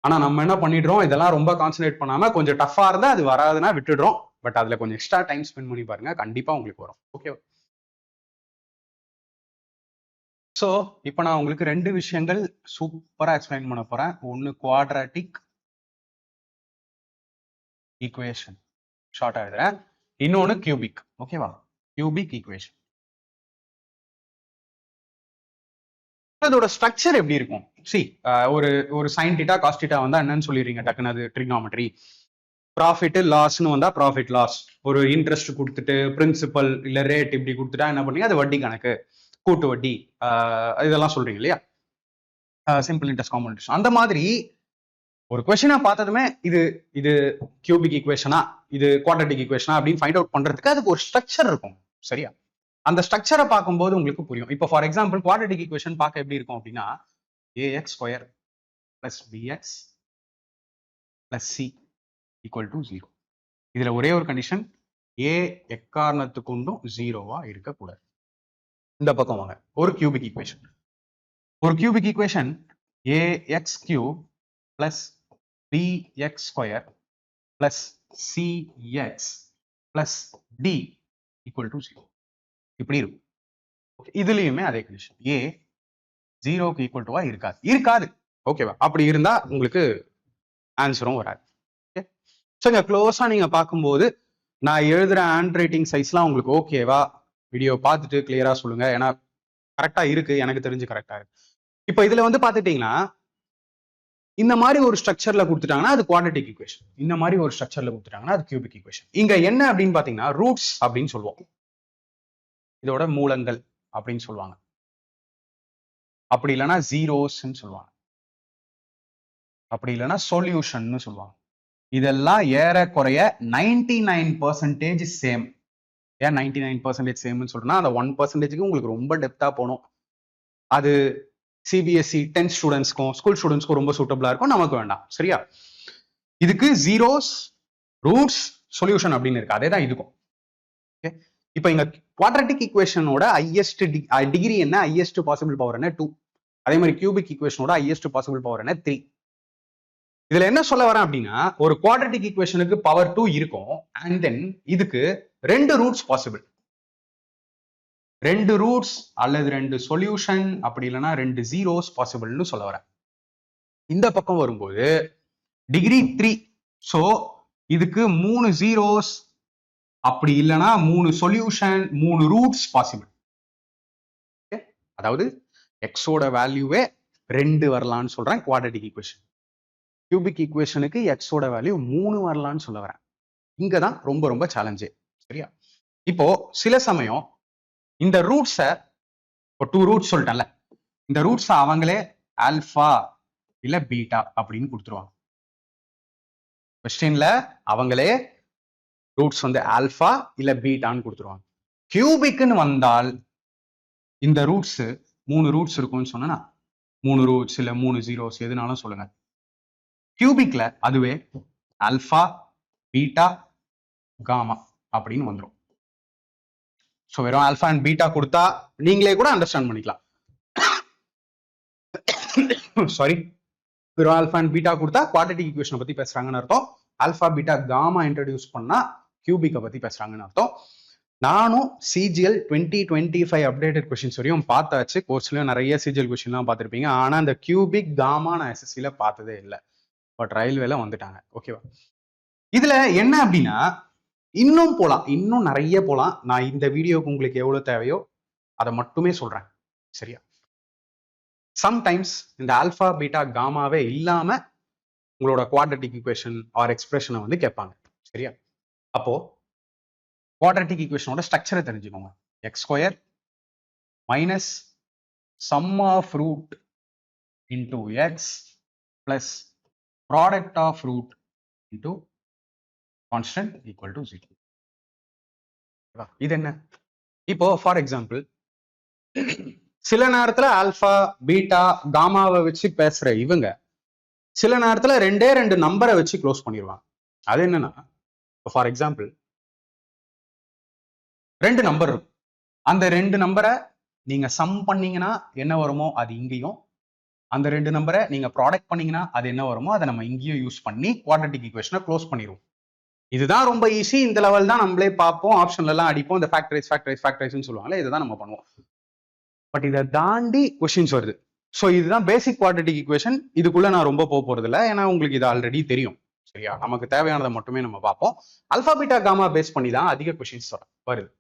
Speaker 1: ஆனா நம்ம என்ன பண்ணிடுறோம், இதெல்லாம் ரொம்ப கான்சென்ட்ரேட் பண்ணாம கொஞ்சம் டஃபா இருந்தா அது வராதுன்னா விட்டுடுறோம். பட் அதுல கொஞ்சம் எக்ஸ்ட்ரா டைம் ஸ்பெண்ட் பண்ணி பாருங்க, கண்டிப்பா உங்களுக்கு வரும். ஓகே. ஸோ இப்போ நான் உங்களுக்கு 2 விஷயங்கள் சூப்பரா எக்ஸ்பிளைன் பண்ண போறேன். ஒன்னு குவாட்ராட்டிக் ஈக்குவேஷன், ஷார்ட்டா எழுதுறேன். இன்னொன்னு கியூபிக். ஓகேவா? Cubic equation. அதோட ஸ்ட்ரக்சர் எப்படி இருக்கும்? சி ஒரு ஒரு சைன் டீட்டா காஸ் டீட்டா வந்தா என்னன்னு சொல்லிடுறீங்க டக்குன்னு, அது ட்ரிக்னாமெட்ரி. ப்ராஃபிட் லாஸ்னு வந்தா ப்ராஃபிட் லாஸ், ஒரு இன்ட்ரெஸ்ட் கொடுத்துட்டு பிரின்சிபல் இல்ல ரேட் இப்படி கொடுத்துட்டா என்ன பண்ணீங்க, அது வட்டி கணக்கு, கூட்டு வட்டி, இதெல்லாம் சொல்றீங்க இல்லையா, சிம்பிள் இன்ட்ரெஸ்ட் காம்பவுண்ட். அந்த மாதிரி ஒரு கொஸ்டினை பார்த்ததுமே இது இது கியூபிக் ஈக்குவேஷனா இது குவாட்ரட்டிக் ஈக்குவேஷனா அப்படின்னு ஃபைண்ட் அவுட் பண்றதுக்கு அதுக்கு ஒரு ஸ்ட்ரக்சர் இருக்கும். சரியா? அந்த ஸ்ட்ரக்சரை பார்க்கும்போது உங்களுக்கு புரியும். இப்போ ஃபார் எக்ஸாம்பிள் குவாட்ரட்டிக் ஈக்குவேஷன் பார்க்க எப்படி இருக்கும் அப்படின்னா, A X square plus B X plus C equal to 0. இதுல ஒரே ஒரு கண்டிஷன், ஏ எக்காரணத்து கொண்டும் 0வா இருக்கக்கூடாது. இந்த பக்கம் வாங்க, ஒரு கியூபிக் ஈக்குவேஷன். ஒரு cubic equation A X cube plus B X square plus C X plus D equal to 0 இப்படி இருக்கும். இதுலயுமே அதே கண்டிஷன், ஏ 0க்கு ஈக்குவல் டுவா இருக்காது. ஓகேவா? அப்படி இருந்தா உங்களுக்கு ஆன்சரும் வராது. ஸோ இங்க க்ளோஸா நீங்க பார்க்கும்போது நான் எழுதுற ஹேண்ட் ரைட்டிங் சைஸ்லாம் உங்களுக்கு ஓகேவா? வீடியோ பார்த்துட்டு கிளியரா சொல்லுங்க. ஏன்னா கரெக்டா இருக்கு, எனக்கு தெரிஞ்சு கரெக்டா இருக்கு. இப்போ இதுல வந்து பாத்துட்டீங்கன்னா இந்த மாதிரி ஒரு ஸ்ட்ரக்சர்ல கொடுத்துட்டாங்கன்னா அது குவாட்ரட்டிக் ஈக்குவேஷன், இந்த மாதிரி ஒரு ஸ்ட்ரக்சர்ல கொடுத்துட்டாங்கன்னா அது கியூபிக் ஈக்குவேஷன். இங்க என்ன அப்படின்னு பாத்தீங்கன்னா ரூட்ஸ் அப்படின்னு சொல்லுவோம், இதோட மூலங்கள் அப்படின்னு சொல்லுவாங்க. அப்படி இல்லைன்னா ஜீரோஸ்ன்னு சொல்லுவாங்க, அப்படி இல்லைன்னா சொல்யூஷன் சொல்லுவாங்க. இதெல்லாம் ஏறக்குறைய 99% சேம். ஏன் 99% சேம்னு சொல்றேன்னா, அந்த 1%க்கு உங்களுக்கு ரொம்ப டெப்தா போகணும். அது சிபிஎஸ்சி 10th ஸ்டூடெண்ட்ஸ்க்கும் ஸ்கூல் ஸ்டூடெண்ட்ஸ்க்கும் ரொம்ப சூட்டபிளா இருக்கும், நமக்கு வேண்டாம். சரியா? இதுக்கு ஜீரோஸ் ரூட்ஸ் சொல்யூஷன் அப்படின்னு இருக்கு, அதே தான் இதுக்கும். ஓகே. இப்போ இங்க குவாட்ரட்டிக் ஈக்குவேஷனோட ஹையஸ்ட் டிகிரி என்ன, ஹையஸ்ட் பாசிபிள் பவர் என்ன 2. அதே மாதிரி கியூபிக் ஈக்குவேஷனோட ஹையஸ்ட் பாசிபிள் பவர் என்ன 3. இதுல என்ன சொல்ல வரேன் அப்படின்னா, ஒரு குவாட்ரட்டிக் ஈக்குவேஷனுக்கு பவர் 2 இருக்கும், அண்ட் தென் இதுக்கு 2 ரூட்ஸ் பாசிபிள். 2 ரூட்ஸ் அல்லது 2 சொல்யூஷன், அப்படி இல்லைன்னா 2 ஜீரோஸ் பாசிபிள்னு சொல்ல வரேன். இந்த பக்கம் வரும்போது டிகிரி 3. ஸோ இதுக்கு 3 ஜீரோஸ், அப்படி இல்லைன்னா 3 சொல்யூஷன், 3 ரூட்ஸ் பாசிபிள். அதாவது எக்ஸோட வேல்யூவே 2 வரலான்னு சொல்றேன் குவாட்ரட்டிக் ஈக்குவேஷன். கியூபிக் ஈக்குவேஷனுக்கு எக்ஸோட வேல்யூ 3 வரலான்னு சொல்ல வரேன். இங்கதான் ரொம்ப ரொம்ப சேலஞ்சே. சரியா? இப்போ சில சமயம் இந்த ரூட்ஸை, இப்போ 2 ரூட்ஸ் சொல்லிட்டேன்ல, இந்த ரூட்ஸ் அவங்களே ஆல்பா இல்ல பீட்டா அப்படின்னு கொடுத்துருவாங்க. கொஸ்டின்ல அவங்களே ரூட்ஸ் வந்து ஆல்பா இல்ல பீட்டான்னு கொடுத்துருவாங்க. கியூபிக்னு வந்தால் இந்த ரூட்ஸ் 3 ரூட்ஸ் இருக்கும்னு சொன்னா 3 ரூட்ஸ் இல்ல 3 ஜீரோஸ் எதுனாலும் சொல்லுங்க. கியூபிக்ல அதுவே ஆல்பா பீட்டா காமா அப்படின்னு வந்துடும். ஸோ வெறும் ஆல்பா அண்ட் பீட்டா கொடுத்தா நீங்களே கூட அண்டர்ஸ்டாண்ட் பண்ணிக்கலாம். சாரி, வெறும் ஆல்பா அண்ட் பீட்டா கொடுத்தா குவாட்ரட்டிக் ஈக்குவேஷனை பத்தி பேசுறாங்கன்னு அர்த்தம். ஆல்பா பீட்டா காமா இன்ட்ரடியூஸ் பண்ணா கியூபிக்கை பத்தி பேசுறாங்கன்னு அர்த்தம். நானும் சிஜிஎல் 2025 அப்டேட்டட் கொஸ்டின்ஸ் வரையும் பார்த்தாச்சு. கோர்ஸ்லயும் நிறைய சிஜிஎல் கொஸ்டின்லாம் பார்த்துருப்பீங்க. ஆனா இந்த கியூபிக் காமா நான் எஸ்எஸ்சியில பார்த்ததே இல்லை. பட் ரயில்வேல வந்துட்டாங்க. ஓகேவா? இதுல என்ன அப்படின்னா இன்னும் போலாம், இன்னும் நிறைய போலாம். நான் இந்த வீடியோக்கு உங்களுக்கு எவ்வளவு தேவையோ அதை மட்டுமே சொல்றேன். சரியா? சம்டைம்ஸ் இந்த ஆல்பா பீட்டா காமாவே இல்லாம உங்களோட குவாட்ரட்டிக் ஈக்குவேஷன் ஆர் எக்ஸ்பிரஷனை வந்து கேட்பாங்க. சரியா? அப்போ குவாட்ரட்டிக் ஈக்குவேஷனோட ஸ்ட்ரக்சரை தெரிஞ்சுக்கோங்க. X square minus sum of root into x plus product of root into constant equal to 0. இது என்ன? இப்போ ஃபார் எக்ஸாம்பிள் சில நேரத்துல ஆல்பா பீட்டா காமாவை வச்சு பேசுற இவங்க சில நேரத்துல ரெண்டே ரெண்டு நம்பரை வச்சு க்ளோஸ் பண்ணிடுவாங்க. அது என்னன்னா ஃபார் எக்ஸாம்பிள் ரெண்டு நம்பர் இருக்கும். அந்த ரெண்டு நம்பரை நீங்க சம் பண்ணீங்கன்னா என்ன வருமோ அது இங்கேயும், அந்த ரெண்டு நம்பரை நீங்க ப்ராடக்ட் பண்ணீங்கன்னா அது என்ன வருமோ அதை நம்ம இங்கேயும் யூஸ் பண்ணி குவாட்ரட்டிக் ஈக்குவேஷனை க்ளோஸ் பண்ணிடுவோம். இதுதான் ரொம்ப ஈஸி. இந்த லெவல் தான் நம்மளே பார்ப்போம், ஆப்ஷன்ல எல்லாம் அடிப்போம், இந்த ஃபேக்டரைஸ் சொல்லுவாங்களே, இதுதான் நம்ம பண்ணுவோம். பட் இதை தாண்டி கொஸ்டின்ஸ் வருது. ஸோ இதுதான் பேசிக் குவாட்ரட்டிக் ஈக்குவேஷன். இதுக்குள்ள நான் ரொம்ப போக போறது இல்லை, ஏன்னா உங்களுக்கு இது ஆல்ரெடி தெரியும். சரியா? நமக்கு தேவையானதை மட்டுமே நம்ம பார்ப்போம். அல்பா பீட்டா காமா பேஸ் பண்ணி தான் அதிக கொஸ்டின்ஸ் வருது.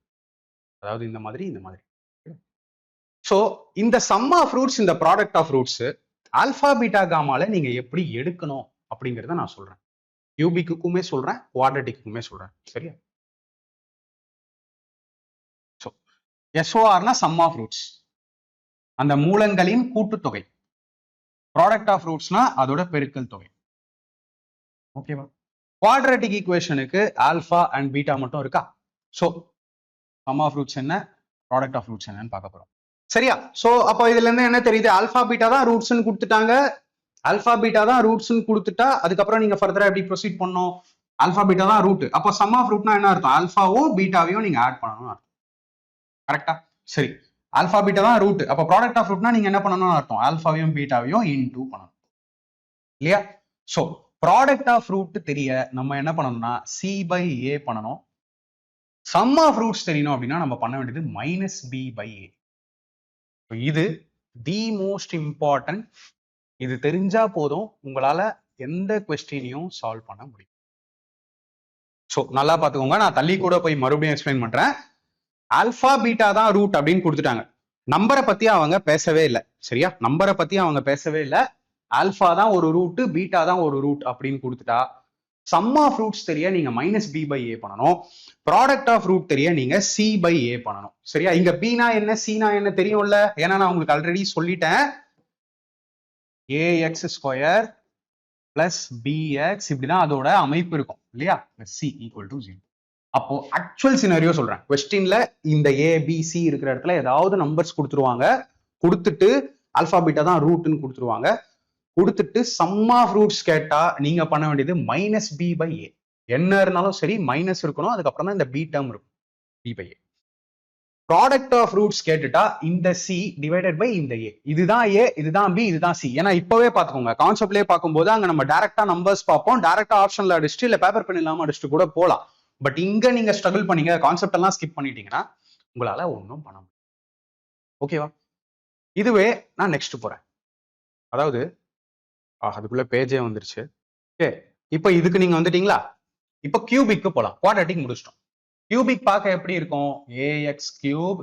Speaker 1: அதாவது இந்த மாதிரி இந்த மாதிரி. ஸோ இந்த சம் ஆஃப் ரூட்ஸ், இந்த product of roots alpha beta காமால நீங்க எப்படி எடுக்கணும் அப்படிங்கிறத நான் சொல்றேன். கியூபிக்குமே சொல்றேன், குவாட்ரட்டிக்குமே சொல்றேன். சரியா? ஸோ எஸ்ஓஆர்னா சம் ஆஃப் ரூட்ஸ், அந்த மூலங்களின் கூட்டுத்தொகை. ப்ராடக்ட் ஆஃப் ரூட்ஸ்னா அதோட பெருக்கல் தொகை. ஓகேவா? குவாட்ரட்டிக் ஈக்குவேஷனுக்கு ஆல்பா அண்ட் பீட்டா மட்டும் இருக்கா? ஸோ சம் ஆஃப் ரூட்ஸ் என்ன, ப்ராடக்ட் ஆஃப் ரூட்ஸ் என்னன்னு பார்க்க போறோம். சரியா? சோ அப்போ இதுல இருந்து என்ன தெரியுது? ஆல்பா பீட்டா தான் ரூட்ஸ்னு கொடுத்துட்டாங்க. ஆல்பா பீட்டா தான் ரூட்ஸ்னு கொடுத்துட்டா அதுக்கப்புறம் நீங்க ஃபர்தரா எப்படி ப்ரொசீட் பண்ணணும்? ஆல்பா பீட்டா தான் ரூட். அப்போ சம் ஆஃப் ரூட்னா என்ன அர்த்தம்? ஆல்பாவும் பீட்டாவையும் நீங்க ஆட் பண்ணணும் அர்த்தம். கரெக்டா? சரி, ஆல்பா பீட்டா தான் ரூட். அப்போ ப்ராடக்ட் ஆஃப் ரூட்னா நீங்க என்ன பண்ணணும்னு அர்த்தம்? ஆல்பாவையும் பீட்டாவையும் இன்டூ பண்ணணும் இல்லையா? சோ ப்ராடக்ட் ஆஃப் ரூட் தெரிய நம்ம என்ன பண்ணணும்னா சி பை ஏ பண்ணணும். சம் ஆஃப் ரூட்ஸ் தெரியணும் அப்படின்னா நம்ம பண்ண வேண்டியது மைனஸ் பி பை ஏ. இது தி மோஸ்ட் இம்பார்ட்டன்ட். இது தெரிஞ்சா போதும் உங்களால எந்த கொஸ்டினையும் சால்வ் பண்ண முடியும். ஸோ நல்லா பார்த்துக்கோங்க, நான் தள்ளி கூட போய் மறுபடியும் எக்ஸ்பிளைன் பண்றேன். ஆல்பா பீட்டா தான் ரூட் அப்படின்னு கொடுத்துட்டாங்க. நம்பரை பத்தி அவங்க பேசவே இல்லை. சரியா? நம்பரை பத்தி அவங்க பேசவே இல்லை. ஆல்பா தான் ஒரு ரூட், பீட்டா தான் ஒரு ரூட் அப்படின்னு கொடுத்துட்டா சம் ஆஃப் ரூட்ஸ் தெரிய நீங்க மைனஸ் பி பை ஏ பண்ணணும். ப்ராடக்ட் ஆஃப் ரூட் தெரிய நீங்க சி பை ஏ பண்ணணும். சரியா? இங்க பினா என்ன சினா என்ன தெரியும்ல, ஏன்னா நான் உங்களுக்கு ஆல்ரெடி சொல்லிட்டேன். ஏஎக்ஸ் ஸ்கொயர் பிளஸ் பிஎக்ஸ் இப்படிதான் அதோட அமைப்பு இருக்கும் இல்லையா? C equal to 0. அப்போ ஆக்சுவல் சினாரியோ சொல்றேன். கொஸ்டின்ல இந்த ஏபிசி இருக்கிற இடத்துல ஏதாவது நம்பர்ஸ் கொடுத்துருவாங்க, கொடுத்துட்டு ஆல்பா பீட்டா தான் ரூட்னு கொடுத்துருவாங்க, கொடுத்துட்டு சம் ஆஃப் ரூட்ஸ் கேட்டா நீங்க பண்ண வேண்டியது மைனஸ் பி பை ஏ. என்ன இருந்தாலும் சரி மைனஸ் இருக்கணும், அதுக்கப்புறம் தான் இந்த பி டேர்ம் இருக்கும், b by a. Product of roots கேட்டுட்டா இந்த சி டிவைடட் பை இந்த ஏ. இதுதான் ஏ, இதுதான் பி, இதுதான் சி. ஏன்னா இப்பவே பாத்துக்கோங்க, கான்செப்ட்லயே பார்க்கும்போது அங்க நம்ம டைரக்டா நம்பர்ஸ் பார்ப்போம், டைரக்டா ஆப்ஷன்ல அடிச்சுட்டு இல்ல பேப்பர் பென் இல்லாம அடிச்சுட்டு கூட போலாம். பட் இங்க நீங்க ஸ்ட்ரகிள் பண்ணீங்க, கான்செப்ட் எல்லாம் ஸ்கிப் பண்ணிட்டீங்கன்னா உங்களால ஒன்றும் பண்ண முடியும். ஓகேவா? இதுவே நான் நெக்ஸ்ட் போறேன். அதாவது அதுக்குள்ள பேஜே வந்துருச்சு. ஓகே, இப்போ இதுக்கு நீங்க வந்துட்டீங்களா? இப்போ கியூபிக்கு போலாம். குவாட்ரட்டிக் முடிச்சிட்டோம். கியூபிக் பார்க்க எப்படி இருக்கும்? A X cube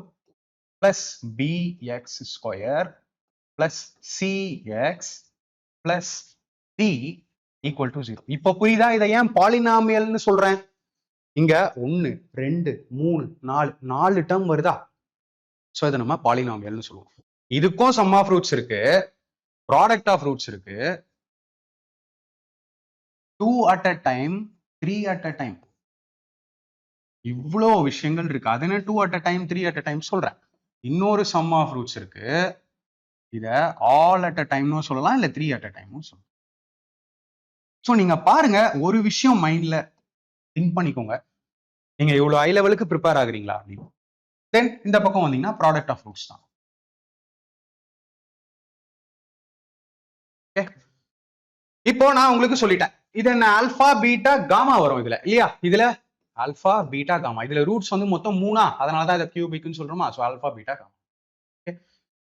Speaker 1: plus B X square plus C X plus D equal to 0. இப்போ புரியுதா இதை ஏன் பாலினாமியல்னு சொல்றேன்? இங்க 1 2 3 4 டேர்ம் வருதா? ஸோ இதை நம்ம பாலினாமியல்னு சொல்லுவோம். இதுக்கும் சம் ஆஃப் ரூட்ஸ் இருக்கு, ப்ராடக்ட் ஆஃப் ரூட்ஸ் இருக்கு, 2 at a time 3 at a time, இவ்வளோ விஷயங்கள் இருக்கு. அது என்ன 2 at a time 3 at a time சொல்றேன். இன்னொரு சம் ஆஃப் ரூட்ஸ் இருக்கு, இத ஆல் at a டைம்னு சொல்லலாம், இல்ல 3 at a டைம்னு சொல்லலாம். ஸோ நீங்க பாருங்க, ஒரு விஷயம் மைண்ட்ல திங்க் பண்ணிக்கோங்க. நீங்க இவ்வளவு ஹை லெவலுக்கு ப்ரிப்பேர் ஆகுறீங்களா அப்படின்னு. தென் இந்த பக்கம் வந்தீங்கன்னா ப்ராடக்ட் ஆஃப் ரூட்ஸ் தான். இப்போ நான் உங்களுக்கு சொல்லிட்டேன், இது என்ன ஆல்பா பீட்டா காமா வரும் இதுல இல்லையா? இதுல ஆல்பா பீட்டா காமா, இதுல ரூட்ஸ் வந்து மொத்தம் 3, அதனாலதான் இதை கியூபிக்னு சொல்றோமா? So alpha beta gamma.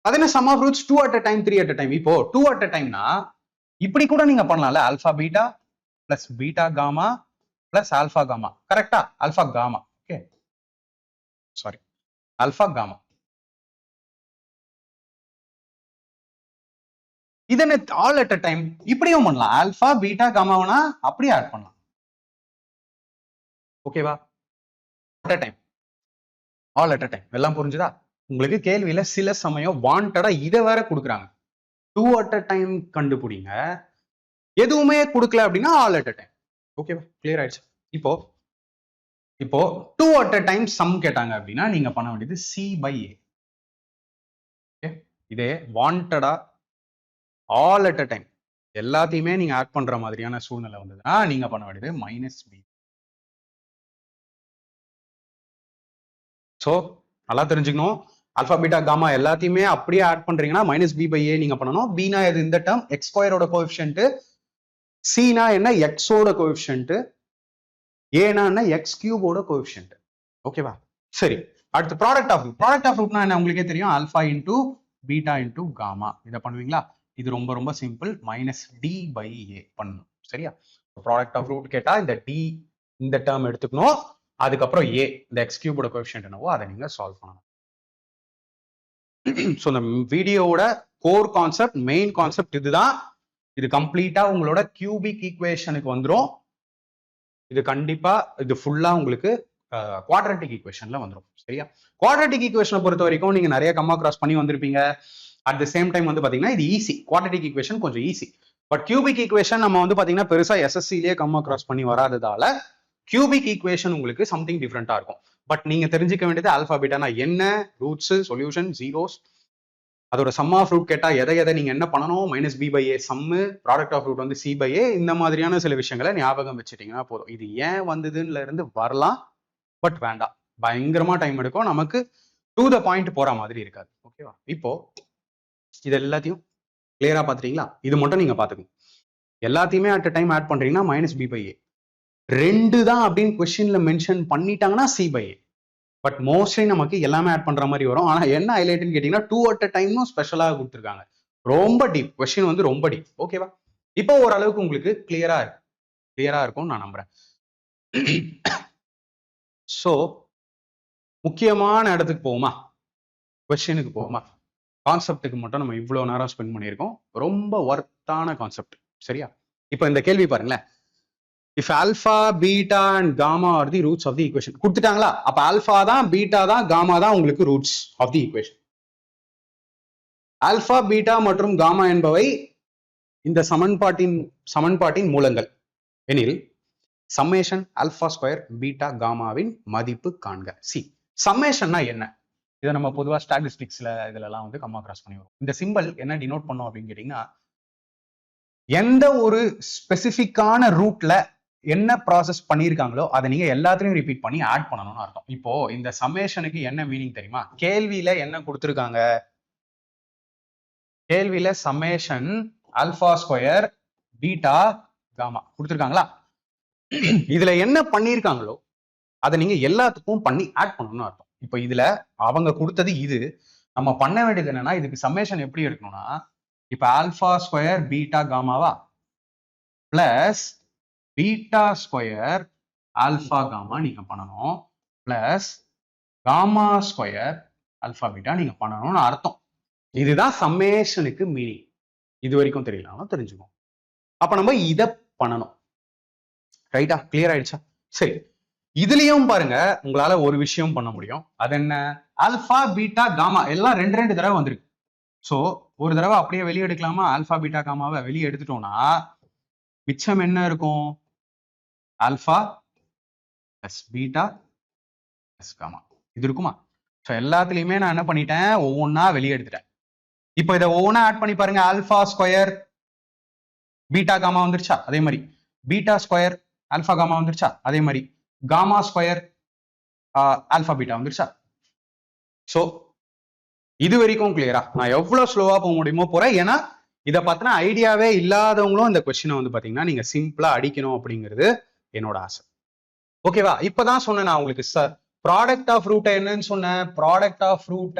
Speaker 1: அது என்ன sum of roots 2 at a time 3 at a time. இப்போ 2 at a timeனா இப்படி கூட நீங்க பண்ணலாம்ல, alpha beta plus beta gamma plus alpha gamma. கரெக்டா? Alpha gamma. Okay, sorry, alpha gamma. இது என்ன ஆல் at a time? இப்படியும் பண்ணலாம், ஆல்பா பீட்டா காமாவனா அப்படியே ஆட் பண்ணலாம். ஓகேவா? at a time, all at a time. எல்லாம் புரிஞ்சுதா உங்களுக்கு? கேள்வியில சில சமயம் வாண்டடா இதை வேற கொடுக்குறாங்க. 2 at a time கண்டுபிடிங்க. எதுவுமே கொடுக்கல அப்படின்னா ஆல் at a time. ஓகேவா? கிளியர் ஆயிடுச்சு. இப்போ 2 at a time சம் கேட்டாங்க அப்படின்னா நீங்க பண்ண வேண்டியது C by A. இதே வாண்டடா ஆல் at a time எல்லாத்தையுமே நீங்க ஆட் பண்ற மாதிரியான சூழ்நிலை வந்ததுன்னா நீங்க பண்ண வேண்டியது -B. ஸோ நல்லா தெரிஞ்சுக்கணும், ஆல்பா பீட்டா காமா எல்லாத்தையுமே அப்படியே ஆட் பண்றீங்கன்னா -B by A நீங்க பண்ணணும். பீனா எது இந்த டேர்ம் எக்ஸ் ஸ்கொயரோட கோஎஃபிஷியன்ட், சீனா என்ன எக்ஸோட கோஎஃபிஷியன்ட், ஏனா என்ன எக்ஸ் கியூபோட கோஎஃபிஷியன்ட். ஓகேவா? சரி, அடுத்து ப்ராடக்ட் ஆஃப் ரூட்னா என்ன உங்களுக்கே தெரியும், alpha into beta into gamma. இதை பண்ணுவீங்களா? இது ரொம்ப ரொம்ப சிம்பிள், -D by A பண்ணணும். சரியா? ப்ராடக்ட் ஆஃப் ரூட் கேட்டா இந்த D இந்த டேர்ம் எடுத்துக்கணும், அதுக்கப்புறம் A இந்த எக்ஸ் கியூபோட கோஎஃபிஷியன்ட் என்னவோ அதை நீங்க சால்வ் பண்ணணும். ஸோ இந்த வீடியோவோட கோர் கான்செப்ட், மெயின் கான்செப்ட் இதுதான். இது கம்ப்ளீட்டா உங்களோட கியூபிக் ஈக்குவேஷனுக்கு வந்துடும். இது கண்டிப்பா இது ஃபுல்லா உங்களுக்கு குவாட்ரட்டிக் ஈக்குவேஷன்ல வந்துடும். சரியா? குவாட்ரட்டிக் ஈக்குவேஷனை பொறுத்த வரைக்கும் நீங்க நிறைய கம்மா கிராஸ் பண்ணி வந்திருப்பீங்க. அட் த சேம் டைம் வந்து பாத்தீங்கன்னா இது ஈஸி, குவாட்ரட்டிக் ஈக்குவேஷன் கொஞ்சம் ஈஸி. பட் கியூபிக் ஈக்குவேஷன் நம்ம வந்து பாத்தீங்கன்னா பெருசா எஸ்எஸ்சிலேயே கம்மா கிராஸ் பண்ணி வராததால கியூபிக் ஈக்குவேஷன் உங்களுக்கு சம்திங் டிஃப்ரெண்டா இருக்கும். பட் நீங்க தெரிஞ்சுக்க வேண்டியது ஆல்பா பீட்டானா என்ன, ரூட்ஸ், சொல்யூஷன், ஜீரோஸ், அதோட சம் ஆஃப் ரூட் கேட்டா எதை நீங்க என்ன பண்ணணும், -B by A sum, product of root வந்து C by A, இந்த மாதிரியான சில விஷயங்களை ஞாபகம் வச்சுட்டீங்கன்னா போதும். இது ஏன் வந்ததுல இருந்து வரலாம், பட் வேண்டாம், பயங்கரமா டைம் எடுக்கும், நமக்கு டு த பாயிண்ட் போற மாதிரி இருக்காது. ஓகேவா? இப்போ இது எல்லாத்தையும் கிளியரா பாத்துட்டீங்களா? இது மட்டும் நீங்க பாத்துக்கணும், எல்லாத்தையுமே அட் டைம் ஆட் பண்றீங்கன்னா -B by A. 2 தான் அப்படின்னு கொஸ்டின்ல மென்ஷன் பண்ணிட்டாங்கன்னா C by A. But mostly நமக்கு எல்லாமே ஆட் பண்ற மாதிரி வரும். ஆனா என்ன ஹைலைட்னு கேட்டீங்கன்னா 2 at a டைம்னும் ஸ்பெஷலாக கொடுத்துருக்காங்க. ரொம்ப டீப் கொஸ்டின் வந்து ரொம்ப டீப். ஓகேவா? இப்போ ஓரளவுக்கு உங்களுக்கு கிளியரா இருக்கும் நான் நம்புறேன். ஸோ முக்கியமான இடத்துக்கு போகுமா, கொஸ்டினுக்கு போகுமா? கான்செப்டுக்கு மட்டும் நம்ம இவ்வளவு நேரம் ஸ்பெண்ட் பண்ணியிருக்கோம். ரொம்ப ஒர்த்தான கான்செப்ட். சரியா? இப்போ இந்த கேள்வி பாருங்களேன், if alpha, beta and gamma are the roots of the equation. கொடுத்துட்டாங்களா? அப்ப alpha தான், beta தான், gamma தான் உங்களுக்கு roots of the equation. alpha, beta மற்றும் gamma என்பவை இந்த சமன்பாட்டின் மூலங்கள் எனில் சம்மேஷன் ஆல்பா ஸ்கொயர் பீட்டா காமாவின் மதிப்பு காண்க. சி, சம்மேஷன்னா என்ன? இதை நம்ம பொதுவா ஸ்டாட்டிஸ்டிக்ஸ்ல இதுலலாம் வந்து கம்மா கிராஸ் பண்ணி வரும். இந்த சிம்பிள் என்ன டினோட் பண்ணும் அப்படின்னு கேட்டீங்கன்னா, எந்த ஒரு ஸ்பெசிபிக்கான ரூட்ல என்ன ப்ராசஸ் பண்ணியிருக்காங்களோ அதை நீங்க எல்லாத்தையும் ரிப்பீட் பண்ணி ஆட் பண்ணணும்னு அர்த்தம். இப்போ இந்த சம்மேஷனுக்கு என்ன மீனிங் தெரியுமா? கேள்வியில என்ன கொடுத்துருக்காங்க? கேள்வியில summation alpha square beta gamma கொடுத்துருக்காங்களா? இதுல என்ன பண்ணியிருக்காங்களோ அதை நீங்க எல்லாத்துக்கும் பண்ணி ஆட் பண்ணணும்னு அர்த்தம். இப்போ இதுல அவங்க கொடுத்தது இது, நம்ம பண்ண வேண்டியது என்னன்னா, இதுக்கு சம்மேஷன் எப்படி எடுக்கணும்னா, இப்ப ஆல்பா ஸ்கொயர் பீட்டா காமாவா plus beta square alpha gamma நீங்க பண்ணணும், plus gamma square alpha beta நீங்க பண்ணணும்னு அர்த்தம். இதுதான் சம்மேஷனுக்கு மீனிங். இது வரைக்கும் தெரியலாம், தெரிஞ்சுக்கோ. அப்ப நம்ம இதை பண்ணணும். ரைட்டா? கிளியர் ஆயிடுச்சா? சரி, இதுலயும் பாருங்க உங்களால ஒரு விஷயம் பண்ண முடியும். அது என்ன? ஆல்பா பீட்டா காமா எல்லாம் ரெண்டு தடவை வந்திருக்கு. சோ ஒரு தடவை அப்படியே வெளியே எடுக்கலாமா? ஆல்பா பீட்டா காமாவை வெளியே எடுத்துட்டோம்னா மிச்சம் என்ன இருக்கும்? Alpha plus beta plus gamma இது இருக்குமா? ஸோ எல்லாத்துலயுமே நான் என்ன பண்ணிட்டேன், ஒவ்வொன்னா வெளியே எடுத்துட்டேன். இப்போ இதை ஒவ்வொன்றா ஆட் பண்ணி பாருங்க. ஆல்பா ஸ்கொயர் பீட்டா காமா வந்துருச்சா? அதே மாதிரி பீட்டா ஸ்கொயர் ஆல்பா காமா வந்துருச்சா? அதே மாதிரி காமா ஸ்கொயர் ஆல்பா பீட்டா வந்துருச்சா? ஸோ இது வரைக்கும் கிளியரா? நான் எவ்வளவு ஸ்லோவா போக முடியுமோ போறேன். ஏன்னா இதை பார்த்தினா ஐடியாவே இல்லாதவங்களும் இந்த கொஸ்டினை வந்து பாத்தீங்கன்னா நீங்க சிம்பிளா அடிக்கணும் அப்படிங்கிறது என்னோட ஆசை. ஓகேவா? இப்பதான் சொன்னேன் நான் உங்களுக்கு, சார் ப்ராடக்ட் ஆஃப் ரூட் என்னன்னு சொன்னேன். Product of root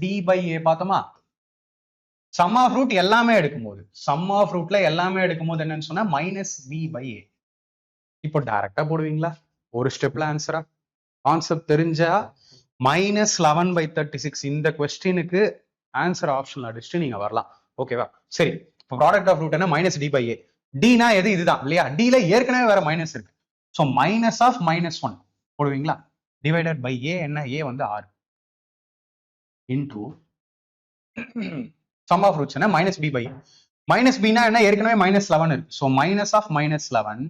Speaker 1: -D by A பார்த்தோமா? சம் ஆஃப் ரூட் எல்லாமே எடுக்கும்போது, சம் ஆஃப் ரூட்ல எல்லாமே எடுக்கும்போது என்னன்னு சொன்னா -B by A. இப்போ டைரக்டா போடுவீங்களா ஒரு ஸ்டெப்ல ஆன்சரா? கான்செப்ட் தெரிஞ்சா -11/36 இந்த கொஸ்டினுக்கு ஆன்சர் ஆப்ஷன் அடிச்சுட்டு நீங்க வரலாம். ஓகேவா? சரி, இப்போ ப்ராடக்ட் ஆஃப் ரூட் என்ன? -D by A. Dனா எது? இதுதான் இல்லையா? Dல ஏற்கனவே வேற மைனஸ் இருக்கு. ஸோ -(-1) போடுவீங்களா? டிவைடட் பை A என்ன? A வந்து 6 இன்டூ சம் ஆஃப் ரூட்ஸ் என்ன மைனஸ் பி பை மைனஸ் பின்னா என்ன ஏற்கனவே -11 இருக்கு. ஸோ மைனஸ் ஆஃப் -11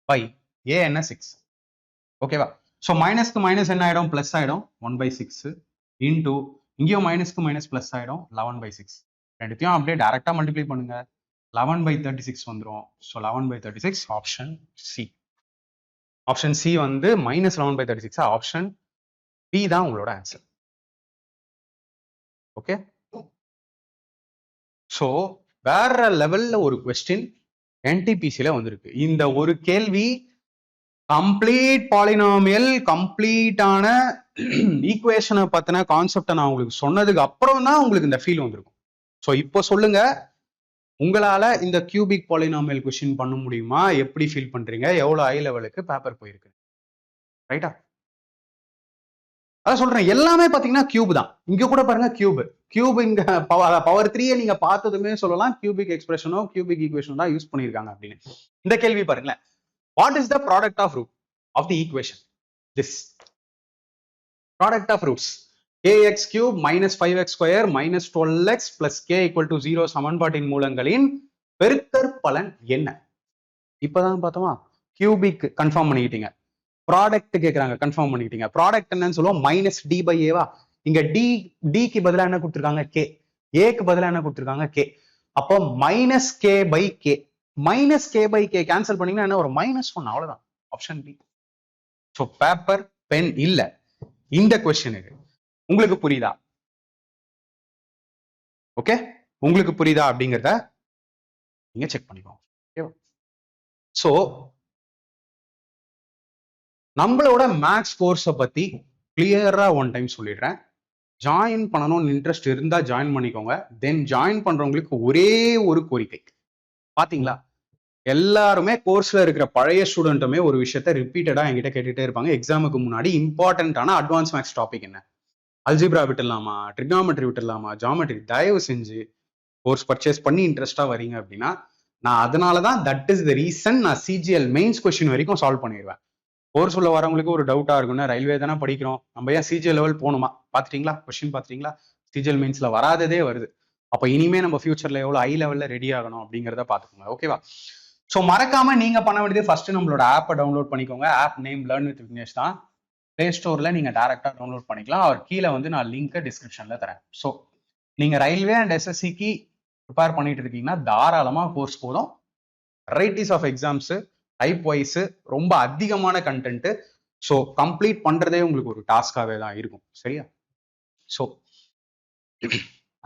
Speaker 1: பை ஏ என்ன 6. ஓகேவா? ஸோ மைனஸ்க்கு மைனஸ் என்ன ஆயிடும் பிளஸ் ஆயிடும் 1/6 இன்டூ இங்கேயும் மைனஸ்க்கு மைனஸ் பிளஸ் ஆயிடும் 11/6. ரெண்டுத்தையும் அப்படியே டைரக்டா மல்டிப்ளை பண்ணுங்க 11/36 வந்துடும். So 11/36 option C. Option C வந்து -11/36. ஆப்ஷன் பி தான் உங்களோட ஆன்சர். ஓகே, ஸோ வேற லெவல்ல ஒரு கொஸ்டின் என்டிபிசில வந்திருக்கு. இந்த ஒரு கேள்வி கம்ப்ளீட் பாலினாமியல் கம்ப்ளீட்டான ஈக்குவேஷனை பத்தின கான்செப்டை நான் உங்களுக்கு சொன்னதுக்கு அப்புறம் தான் உங்களுக்கு இந்த ஃபீல் வந்திருக்கும். ஸோ இப்போ சொல்லுங்க, உங்களால இந்த கியூபிக் பாலினாமியல் கொஸ்டின் பண்ண முடியுமா? எப்படி ஃபீல் பண்றீங்க? எவ்வளவு ஹை லெவலுக்கு பேப்பர் போயிருக்கு? ரைட்டா? அதான் சொல்றேன், எல்லாமே பாத்தீங்கன்னா கியூப் தான். இங்க கூட பாருங்க கியூப் இங்க பவர் 3 நீங்க பார்த்ததுமே சொல்லலாம் கியூபிக் எக்ஸ்பிரஷனோ கியூபிக் ஈக்குவேஷனோ தான் யூஸ் பண்ணிருக்காங்க அப்படின்னு. இந்த கேள்வி பாருங்களேன், what is the product of root of the equation? This product of roots kx cube -5x square -12x plus k equal to 0 சமன்பாட்டின் மூலங்களின் பெருக்கற்பலன் என்ன? இப்பதான் பார்த்தோமா, கியூபிக் கன்ஃபார்ம் பண்ணிக்கிட்டீங்க, ப்ராடக்ட் கேட்கறாங்க கன்ஃபார்ம் பண்ணிக்கிட்டீங்க. ப்ராடக்ட் என்னன்னு சொல்லுவோம் -d/a. இங்க டிக்கு பதிலா என்ன கொடுத்துருக்காங்க கே, ஏக்கு பதிலா என்ன கொடுத்துருக்காங்க கே. அப்போ -k/k -k/k கேன்சல் பண்ணீங்கன்னா என்ன ஒரு -1, அவ்வளவுதான். Option B. So paper pen இல்ல இந்த கொஸ்டினுக்கு. உங்களுக்கு புரியுதா? ஓகே, உங்களுக்கு புரியுதா அப்படிங்கிறத நீங்க செக் பண்ணிக்கோங்க. ஸோ நம்மளோட மேக்ஸ் கோர்ஸை பத்தி கிளியரா ஒன் டைம் சொல்லிடுறேன். ஜாயின் பண்ணணும்னு இன்ட்ரெஸ்ட் இருந்தா ஜாயின் பண்ணிக்கோங்க. தென் ஜாயின் பண்றவங்களுக்கு ஒரே ஒரு கோரிக்கை, பாத்தீங்களா, எல்லாருமே கோர்ஸ்ல இருக்கிற பழைய ஸ்டூடெண்ட்டுமே ஒரு விஷயத்த ரிப்பீட்டடா என்கிட்ட கேட்டுட்டே இருப்பாங்க. எக்ஸாமுக்கு முன்னாடி இம்பார்ட்டன்டான அட்வான்ஸ் மேக்ஸ் டாபிக் என்ன, அல்ஜிப்ரா விட்டுடலாமா, ட்ரிக்னாமெட்ரி விட்டுடலாமா, ஜாமெட்ரி, தயவு செஞ்சு கோர்ஸ் பர்ச்சேஸ் பண்ணி இன்ட்ரெஸ்டா வரீங்க அப்படின்னா நான் அதனாலதான் தட் இஸ் த ரீசன் நான் சிஜிஎல் மெயின்ஸ் கொஸ்டின் வரைக்கும் சால்வ் பண்ணிடுவேன். கோர்ஸ் உள்ள வரவங்களுக்கு ஒரு டவுட்டா இருக்குன்னா, ரயில்வே தானே படிக்கிறோம், நம்ம ஏன் சிஜிஎல் லெவல் போகணுமா? பாத்துட்டீங்களா கொஸ்டின், பாத்துட்டீங்களா சிஜிஎல் மெயின்ஸ்ல வராததே வருது. அப்ப இனிமே நம்ம ஃபியூச்சர்ல எவ்வளவு ஹை லெவல்ல ரெடி ஆகணும் அப்படிங்கிறத பாத்துக்கோங்க. ஓகேவா? ஸோ மறக்காம நீங்க பண்ண வேண்டியது ஃபர்ஸ்ட் நம்மளோட ஆப்பை டவுன்லோட் பண்ணிக்கோங்க. App name learn with Vignesh தான். பிளே ஸ்டோர்ல நீங்க டைரக்டா டவுன்லோட் பண்ணிக்கலாம். அவர் கீழே வந்து நான் லிங்க் டிஸ்கிரிப்ஷன்ல தரேன். ஸோ நீங்க ரயில்வே அண்ட் எஸ்எஸ்சிக்கு ப்ரிப்பேர் பண்ணிட்டு இருக்கீங்கன்னா தாராளமா கோர்ஸ் போதும். Varieties of exams, type wise, ரொம்ப அதிகமான கண்டென்ட். ஸோ கம்ப்ளீட் பண்றதே உங்களுக்கு ஒரு டாஸ்காவே தான் இருக்கும். சரியா? ஸோ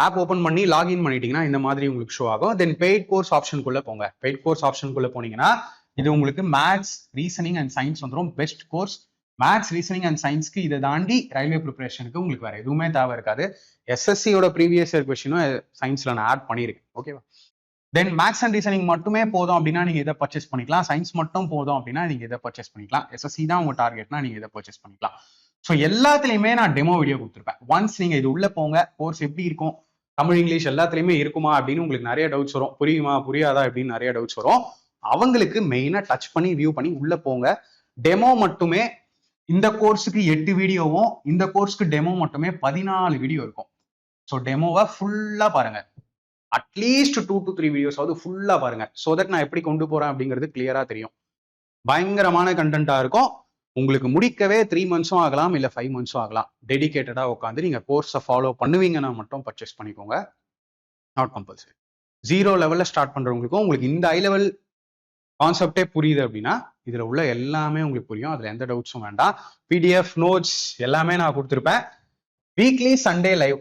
Speaker 1: ஆப் ஓப்பன் பண்ணி லாகின் பண்ணிட்டீங்கன்னா இந்த மாதிரி உங்களுக்கு ஷோ ஆகும். தென் பெய்ட் கோர்ஸ் ஆப்ஷனுக்குள்ள போங்க. பெய்ட் கோர்ஸ் ஆப்ஷனுக்குள்ள போனீங்கன்னா இது உங்களுக்கு மேத்ஸ், ரீசனிங் அண்ட் சயின்ஸ் வந்துடும். Best course. Maths, reasoning and சயின்ஸ்க்கு இதை தாண்டி ரயில்வே ப்ரிப்பரேஷனுக்கு உங்களுக்கு வேற எதுவுமே தேவை இருக்காது. எஸ்எஸ்சியோட ப்ரீவியஸ் இயர் கொஸ்டினும் சயின்ஸ்ல நான் ஆட் பண்ணியிருக்கேன். ஓகேவா? தென் மேத்ஸ் அண்ட் ரீசனிங் மட்டுமே போதும் அப்படின்னா நீங்க இதை பர்ச்சேஸ் பண்ணிக்கலாம். சயின்ஸ் மட்டும் போதும் அப்படின்னா நீங்க இதை பர்ச்சேஸ் பண்ணிக்கலாம். எஸ்எஸ்சி தான் உங்க டார்கெட்னா நீங்க இதை பர்ச்சேஸ் பண்ணிக்கலாம். ஸோ எல்லாத்துலயுமே நான் டெமோ வீடியோ கொடுத்துருப்பேன். ஒன்ஸ் நீங்க இது உள்ள போங்க, கோர்ஸ் எப்படி இருக்கும், தமிழ், இங்கிலீஷ் எல்லாத்துலயுமே இருக்குமா அப்படின்னு உங்களுக்கு நிறைய டவுட்ஸ் வரும். புரியுமா புரியாதா அப்படின்னு நிறைய டவுட்ஸ் வரும். அவங்களுக்கு மெயினா டச் பண்ணி வியூ பண்ணி உள்ள போங்க. டெமோ மட்டுமே இந்த கோர்ஸுக்கு 8 வீடியோவும், இந்த கோர்ஸ்க்கு டெமோ மட்டுமே 14 வீடியோ இருக்கும். ஸோ டெமோவை ஃபுல்லா பாருங்க. அட்லீஸ்ட் 2 to 3 வீடியோஸாவது ஃபுல்லா பாருங்க. ஸோ தட் நான் எப்படி கொண்டு போறேன் அப்படிங்கிறது கிளியரா தெரியும். பயங்கரமான கண்டென்ட்டா இருக்கும். உங்களுக்கு முடிக்கவே 3 months-உம் ஆகலாம், இல்ல 5 months-உம் ஆகலாம். டெடிகேட்டடா உட்காந்து நீங்க கோர்ஸை ஃபாலோ பண்ணுவீங்கன்னா மட்டும் பர்ச்சேஸ் பண்ணிக்கோங்க. Not compulsory. 0 லெவல்ல ஸ்டார்ட் பண்றவங்களுக்கும் உங்களுக்கு இந்த ஹை லெவல் கான்செப்டே புரியுது அப்படின்னா இதுல உள்ள எல்லாமே உங்களுக்கு புரியும். அதுல எந்த டவுட்ஸும் வேண்டாம். பிடிஎஃப், நோட்ஸ் எல்லாமே நான் கொடுத்துருப்பேன். வீக்லி சண்டே லைவ்,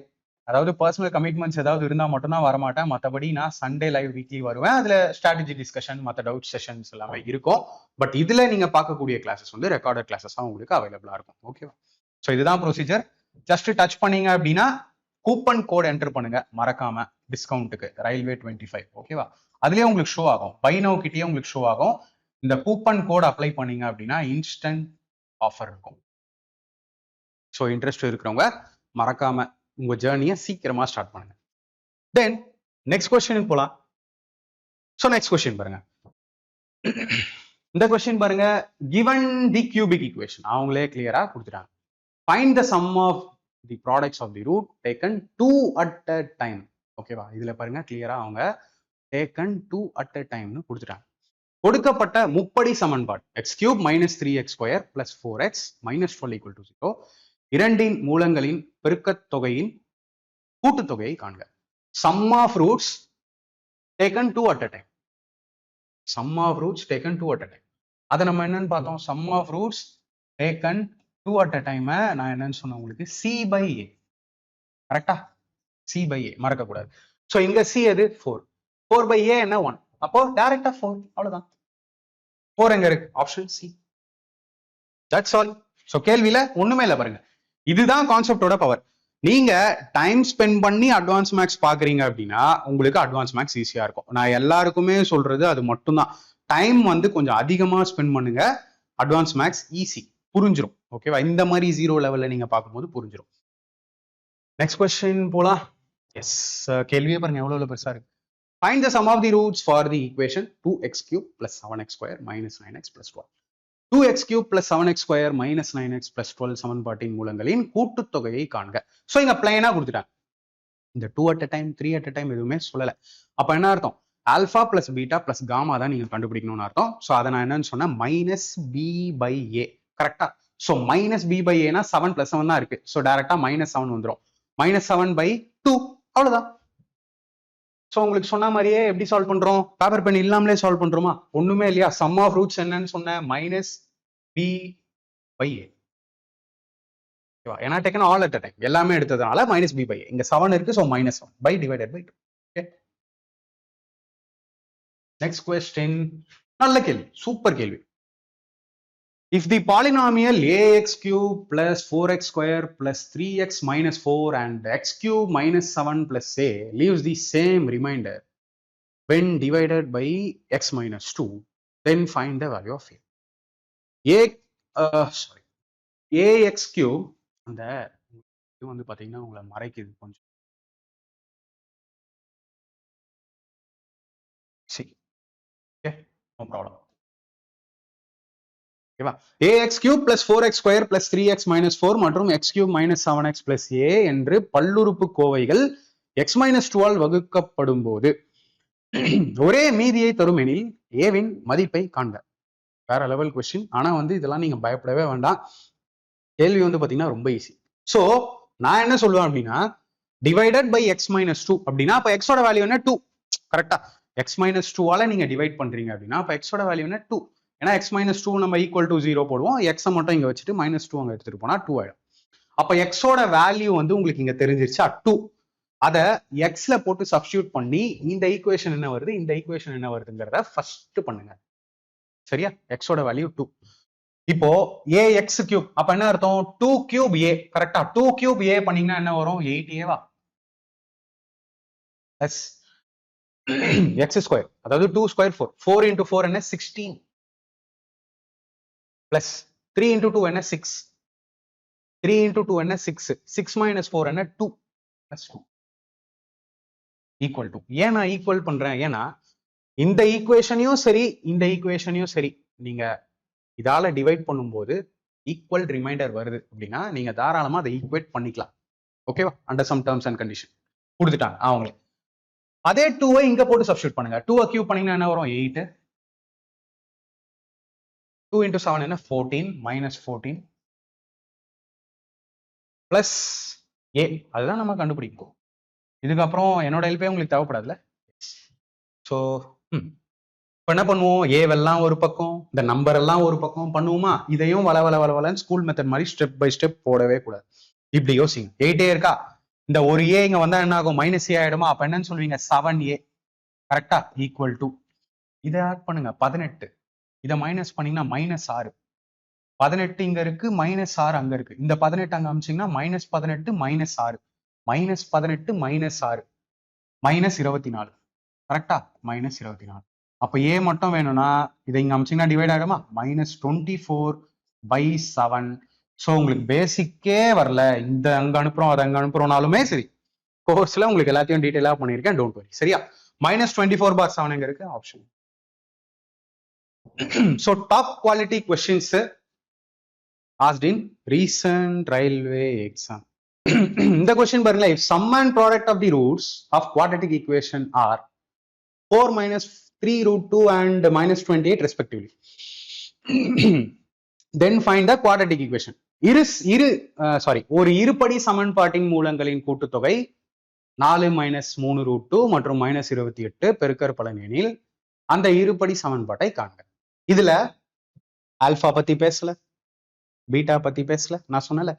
Speaker 1: அதாவது பர்சனல் கமிட்மெண்ட்ஸ் ஏதாவது இருந்தா மட்டும்தான் வரமாட்டேன். மற்றபடி நான் சண்டே லைவ் வீக்லி வருவேன். அதுல ஸ்ட்ராட்டஜி டிஸ்கஷன், மற்ற டவுட் செஷன்ஸ் எல்லாமே இருக்கும். பட் இதுல நீங்க பார்க்கக்கூடிய கிளாஸஸ் வந்து ரெக்கார்டட் கிளாஸஸா உங்களுக்கு அவைலபிளா இருக்கும். ஓகேவா? ஸோ இதுதான் ப்ரொசீஜர். ஜஸ்ட் டச் பண்ணீங்க அப்படின்னா கூப்பன் கோட் என்டர் பண்ணுங்க மறக்காம, டிஸ்கவுண்ட்டுக்கு ரயில்வே 25. ஓகேவா? அதுலயே உங்களுக்கு ஷோ ஆகும், பை நவ் கிட்டயே உங்களுக்கு ஷோ ஆகும். இந்த கூப்பன் கோட் அப்ளை பண்ணீங்க அப்படின்னா இன்ஸ்டன்ட் ஆஃபர் இருக்கும். ஸோ இன்ட்ரெஸ்ட் இருக்கிறவங்க மறக்காம உங்க ஜேர்னியை சீக்கிரமா ஸ்டார்ட் பண்ணுங்க. தென் நெக்ஸ்ட் கொஸ்டினுக்கு போலாம். ஸோ நெக்ஸ்ட் கொஸ்டின் பாருங்க. இந்த கொஸ்டின் பாருங்க, given the cubic equation அவங்களே கிளியரா கொடுத்துட்டாங்க. Find the sum of the products of the root taken 2 at a time. ஓகேவா? இதுல பாருங்க கிளியரா அவங்க டேக்கன் 2 at a டைம்னு கொடுத்துட்டாங்க. கொடுக்கப்பட்ட முப்படி சமன்பாடு x³ - 3x² + 4x - 12 = 0 இரண்டின் மூலங்களின் பெருக்கத் தொகையின் கூட்டுத்தொகையை காண்க. sum of roots taken 2 at a time. sum of roots taken 2 at a time. அதை நம்ம என்னன்னு பார்த்தோம்? sum of roots taken 2 at a time நான் என்னன்னு சொன்னேன் உங்களுக்கு c/a. கரெக்டா? c/a மறக்கக்கூடாது. ஸோ இங்க c எது 4. 4/a என்ன 1. அப்போ டைரக்டா 4. அவ்வளவுதான். 4 எங்க இருக்கு? Option C. That's all. So கேள்வியில ஒண்ணுமே இல்லை பாருங்க. இதுதான் கான்செப்டோட பவர். நீங்க டைம் ஸ்பெண்ட் பண்ணி அட்வான்ஸ் மேக்ஸ் பாக்குறீங்க அப்படின்னா உங்களுக்கு அட்வான்ஸ் மேக்ஸ் ஈஸியா இருக்கும். நான் எல்லாருக்குமே சொல்றது அது மட்டும்தான். டைம் வந்து கொஞ்சம் அதிகமா ஸ்பெண்ட் பண்ணுங்க, அட்வான்ஸ் மேக்ஸ் ஈஸி, புரிஞ்சிடும். ஓகேவா? இந்த மாதிரி 0 லெவல்ல நீங்க பார்க்கும்போது புரிஞ்சிடும். நெக்ஸ்ட் கொஸ்டின் போலாம். எஸ், கேள்வியே பாருங்க எவ்வளவு பெருசா இருக்கு. Find the sum of the roots for the equation 2x³ + 7x² - 9x + 12. 2x³ + 7x² - 9x + 12 சமன்பாட்டின் மூலங்களின் கூட்டுத்தொகையை காண்க. ஸோ இங்க பிளைனா கொடுத்துட்டாங்க. இந்த 2 at a time 3 at a time எதுவுமே சொல்லல. அப்ப என்ன அர்த்தம்? Alpha plus beta plus gamma தான் நீங்க கண்டுபிடிக்கணும்னு அர்த்தம். ஸோ அதை நான் என்னன்னு சொன்னேன், -b/a. கரெக்டா? ஸோ -b/a 7 + 7 தான் இருக்கு. ஸோ டைரக்டா -7 வந்துடும். -7/2 அவ்வளவுதான். ஸோ உங்களுக்கு சொன்ன மாதிரியே எப்படி சால்வ் பண்றோம்? பேப்பர் பென் இல்லாமலே சால்வ் பண்றோமா? ஒண்ணுமே இல்லையா? சம் ஆஃப் ரூட்ஸ் என்னன்னு சொன்னேன், -b/a. ஏன்னா taken all at a time எல்லாமே எடுத்ததுனால -b/a. இங்க 7 இருக்கு. ஸோ -7 / 2. Okay, next question. நல்ல கேள்வி, சூப்பர் கேள்வி. If the polynomial ax³ + 4x² + 3x - 4 and x³ - 7 + a leaves the same remainder when divided by x - 2, then find the value of a. ax³ அந்த இது வந்து பாத்தீங்கன்னா உங்களை மறைக்குது கொஞ்சம். சரி, ஓகே, நோ ப்ராப்ளம். ஓகேவா? ax³ + 4x² + 3x - 4 மற்றும் x³ - 7x + a என்று பல்லுறுப்புக்கோவைகள் x - 2 ஆல் வகுக்கப்படும் போது ஒரே மீதியை தரும் எனில் ஏவின் மதிப்பை காண்க. வேற லெவல் கொஸ்டின். ஆனா வந்து இதெல்லாம் நீங்க பயப்படவே வேண்டாம். கேள்வி வந்து பாத்தீங்கன்னா ரொம்ப ஈஸி. சோ நான் என்ன சொல்லுவேன் அப்படின்னா, டிவைடட் பை x - 2 அப்படின்னா அப்ப x ஓட வேல்யூ என்ன 2. கரெக்டா? x - 2 ஆல நீங்க டிவைட் பண்றீங்க அப்படின்னா அப்ப x ஓட வேல்யூ என்ன 2. ஏன்னா x - 2 நம்ம = 0 போடுவோம். x மட்டும் இங்க வச்சுட்டு -2 அங்க எடுத்துட்டு போனா 2 ஆயிடும். அப்ப x ஓட வேல்யூ வந்து உங்களுக்கு இங்க தெரிஞ்சிருச்சா 2. அதை எக்ஸ்ல போட்டு சப்ஸ்டியூட் பண்ணி இந்த ஈக்குவேஷன் என்ன வருது, இந்த ஈக்குவேஷன் என்ன வருதுங்கிறத ஃபர்ஸ்ட் பண்ணுங்க. சரியா? எக்ஸோட வேல்யூ 2. இப்போ ax³ அப்ப என்ன அர்த்தம்? 2³ a. கரெக்டா? 2³ a பண்ணீங்கன்னா என்ன வரும்? 8a வா? எஸ், x², அதாவது 2 ஸ்கொயர் 4. 4 into 4 என்ன 16 பிளஸ் 3 into 2 என்ன 6. 3 into 2 என்ன 6. 6 minus 4 என்ன 2 plus 2 ஈக்குவல் டு. ஏன் நான் ஈக்குவல் பண்றேன்? ஏன்னா இந்த ஈக்குவேஷனையும் சரி இந்த ஈக்குவேஷனையும் சரி நீங்க இதால டிவைட் பண்ணும்போது ஈக்குவல் ரிமைண்டர் வருது அப்படின்னா நீங்க தாராளமா அதை ஈக்குவேட் பண்ணிக்கலாம். ஓகேவா? Under some terms and condition கொடுத்துட்டாங்க அவங்களே. அதே 2 இங்க போட்டு சப்ஸ்டியூட் பண்ணுங்க. 2 கியூப் பண்ணீங்கன்னா என்ன வரும்? 8. 2 into 7 என்ன 14 minus 14 plus a. அதுதான் நம்ம கண்டுபிடிக்கும். இதுக்கப்புறம் என்னோட ஹெல்ப்பே உங்களுக்கு தேவைப்படாதுல்ல. ஸோ இப்போ என்ன பண்ணுவோம்? ஏவெல்லாம் ஒரு பக்கம், இந்த நம்பர் எல்லாம் ஒரு பக்கம் பண்ணுவோமா? இதையும் வளவலன்னு ஸ்கூல் மெத்தட் மாதிரி ஸ்டெப் பை ஸ்டெப் போடவே கூடாது. இப்படி யோசிங்க. 8a இருக்கா? இந்த ஒரு ஏ இங்க வந்தா என்ன ஆகும்? -a ஆயிடுமா? அப்ப என்னன்னு சொல்லுவீங்க? 7a. கரெக்டா? ஈக்குவல் டு இதை ஆட் பண்ணுங்க 18. இதை மைனஸ் பண்ணீங்கன்னா -6. 18 இங்க இருக்கு, -6 அங்க இருக்கு. இந்த 18 அங்க அமிச்சிங்கன்னா -18 -6 -18 -6 -24. கரெக்டா? -24. அப்ப ஏ மட்டும் வேணும்னா இதை இங்க அமிச்சிங்கன்னா டிவைட் ஆகிடுமா? -24/7. ஸோ உங்களுக்கு பேசிக்கே வரல, இந்த அங்க அனுப்புறோம் அதை அங்க அனுப்புறோம்னாலுமே சரி, கோர்ஸ்ல உங்களுக்கு எல்லாத்தையும் டீட்டெயிலா பண்ணியிருக்கேன். Don't worry. சரியா? -24/7 எங்க இருக்கு? Option. So top quality questions asked in recent railway exam. இந்த கொஸ்டின் பாருங்களேன், if sum and product of the roots of quadratic equation are 4 minus 3 root 2 and minus 28 respectively, then find the quadratic equation. ஒரு இருபடி சமன்பாட்டின் மூலங்களின் கூட்டுத்தொகை 4 minus 3 root 2 மற்றும் minus 28 பெருக்கற் பலன் எனில் அந்த இருபடி சமன்பாட்டை காண்க. இதுல ஆல்பா பத்தி பேசல, பீட்டா பத்தி பேசல. நான் சொன்னல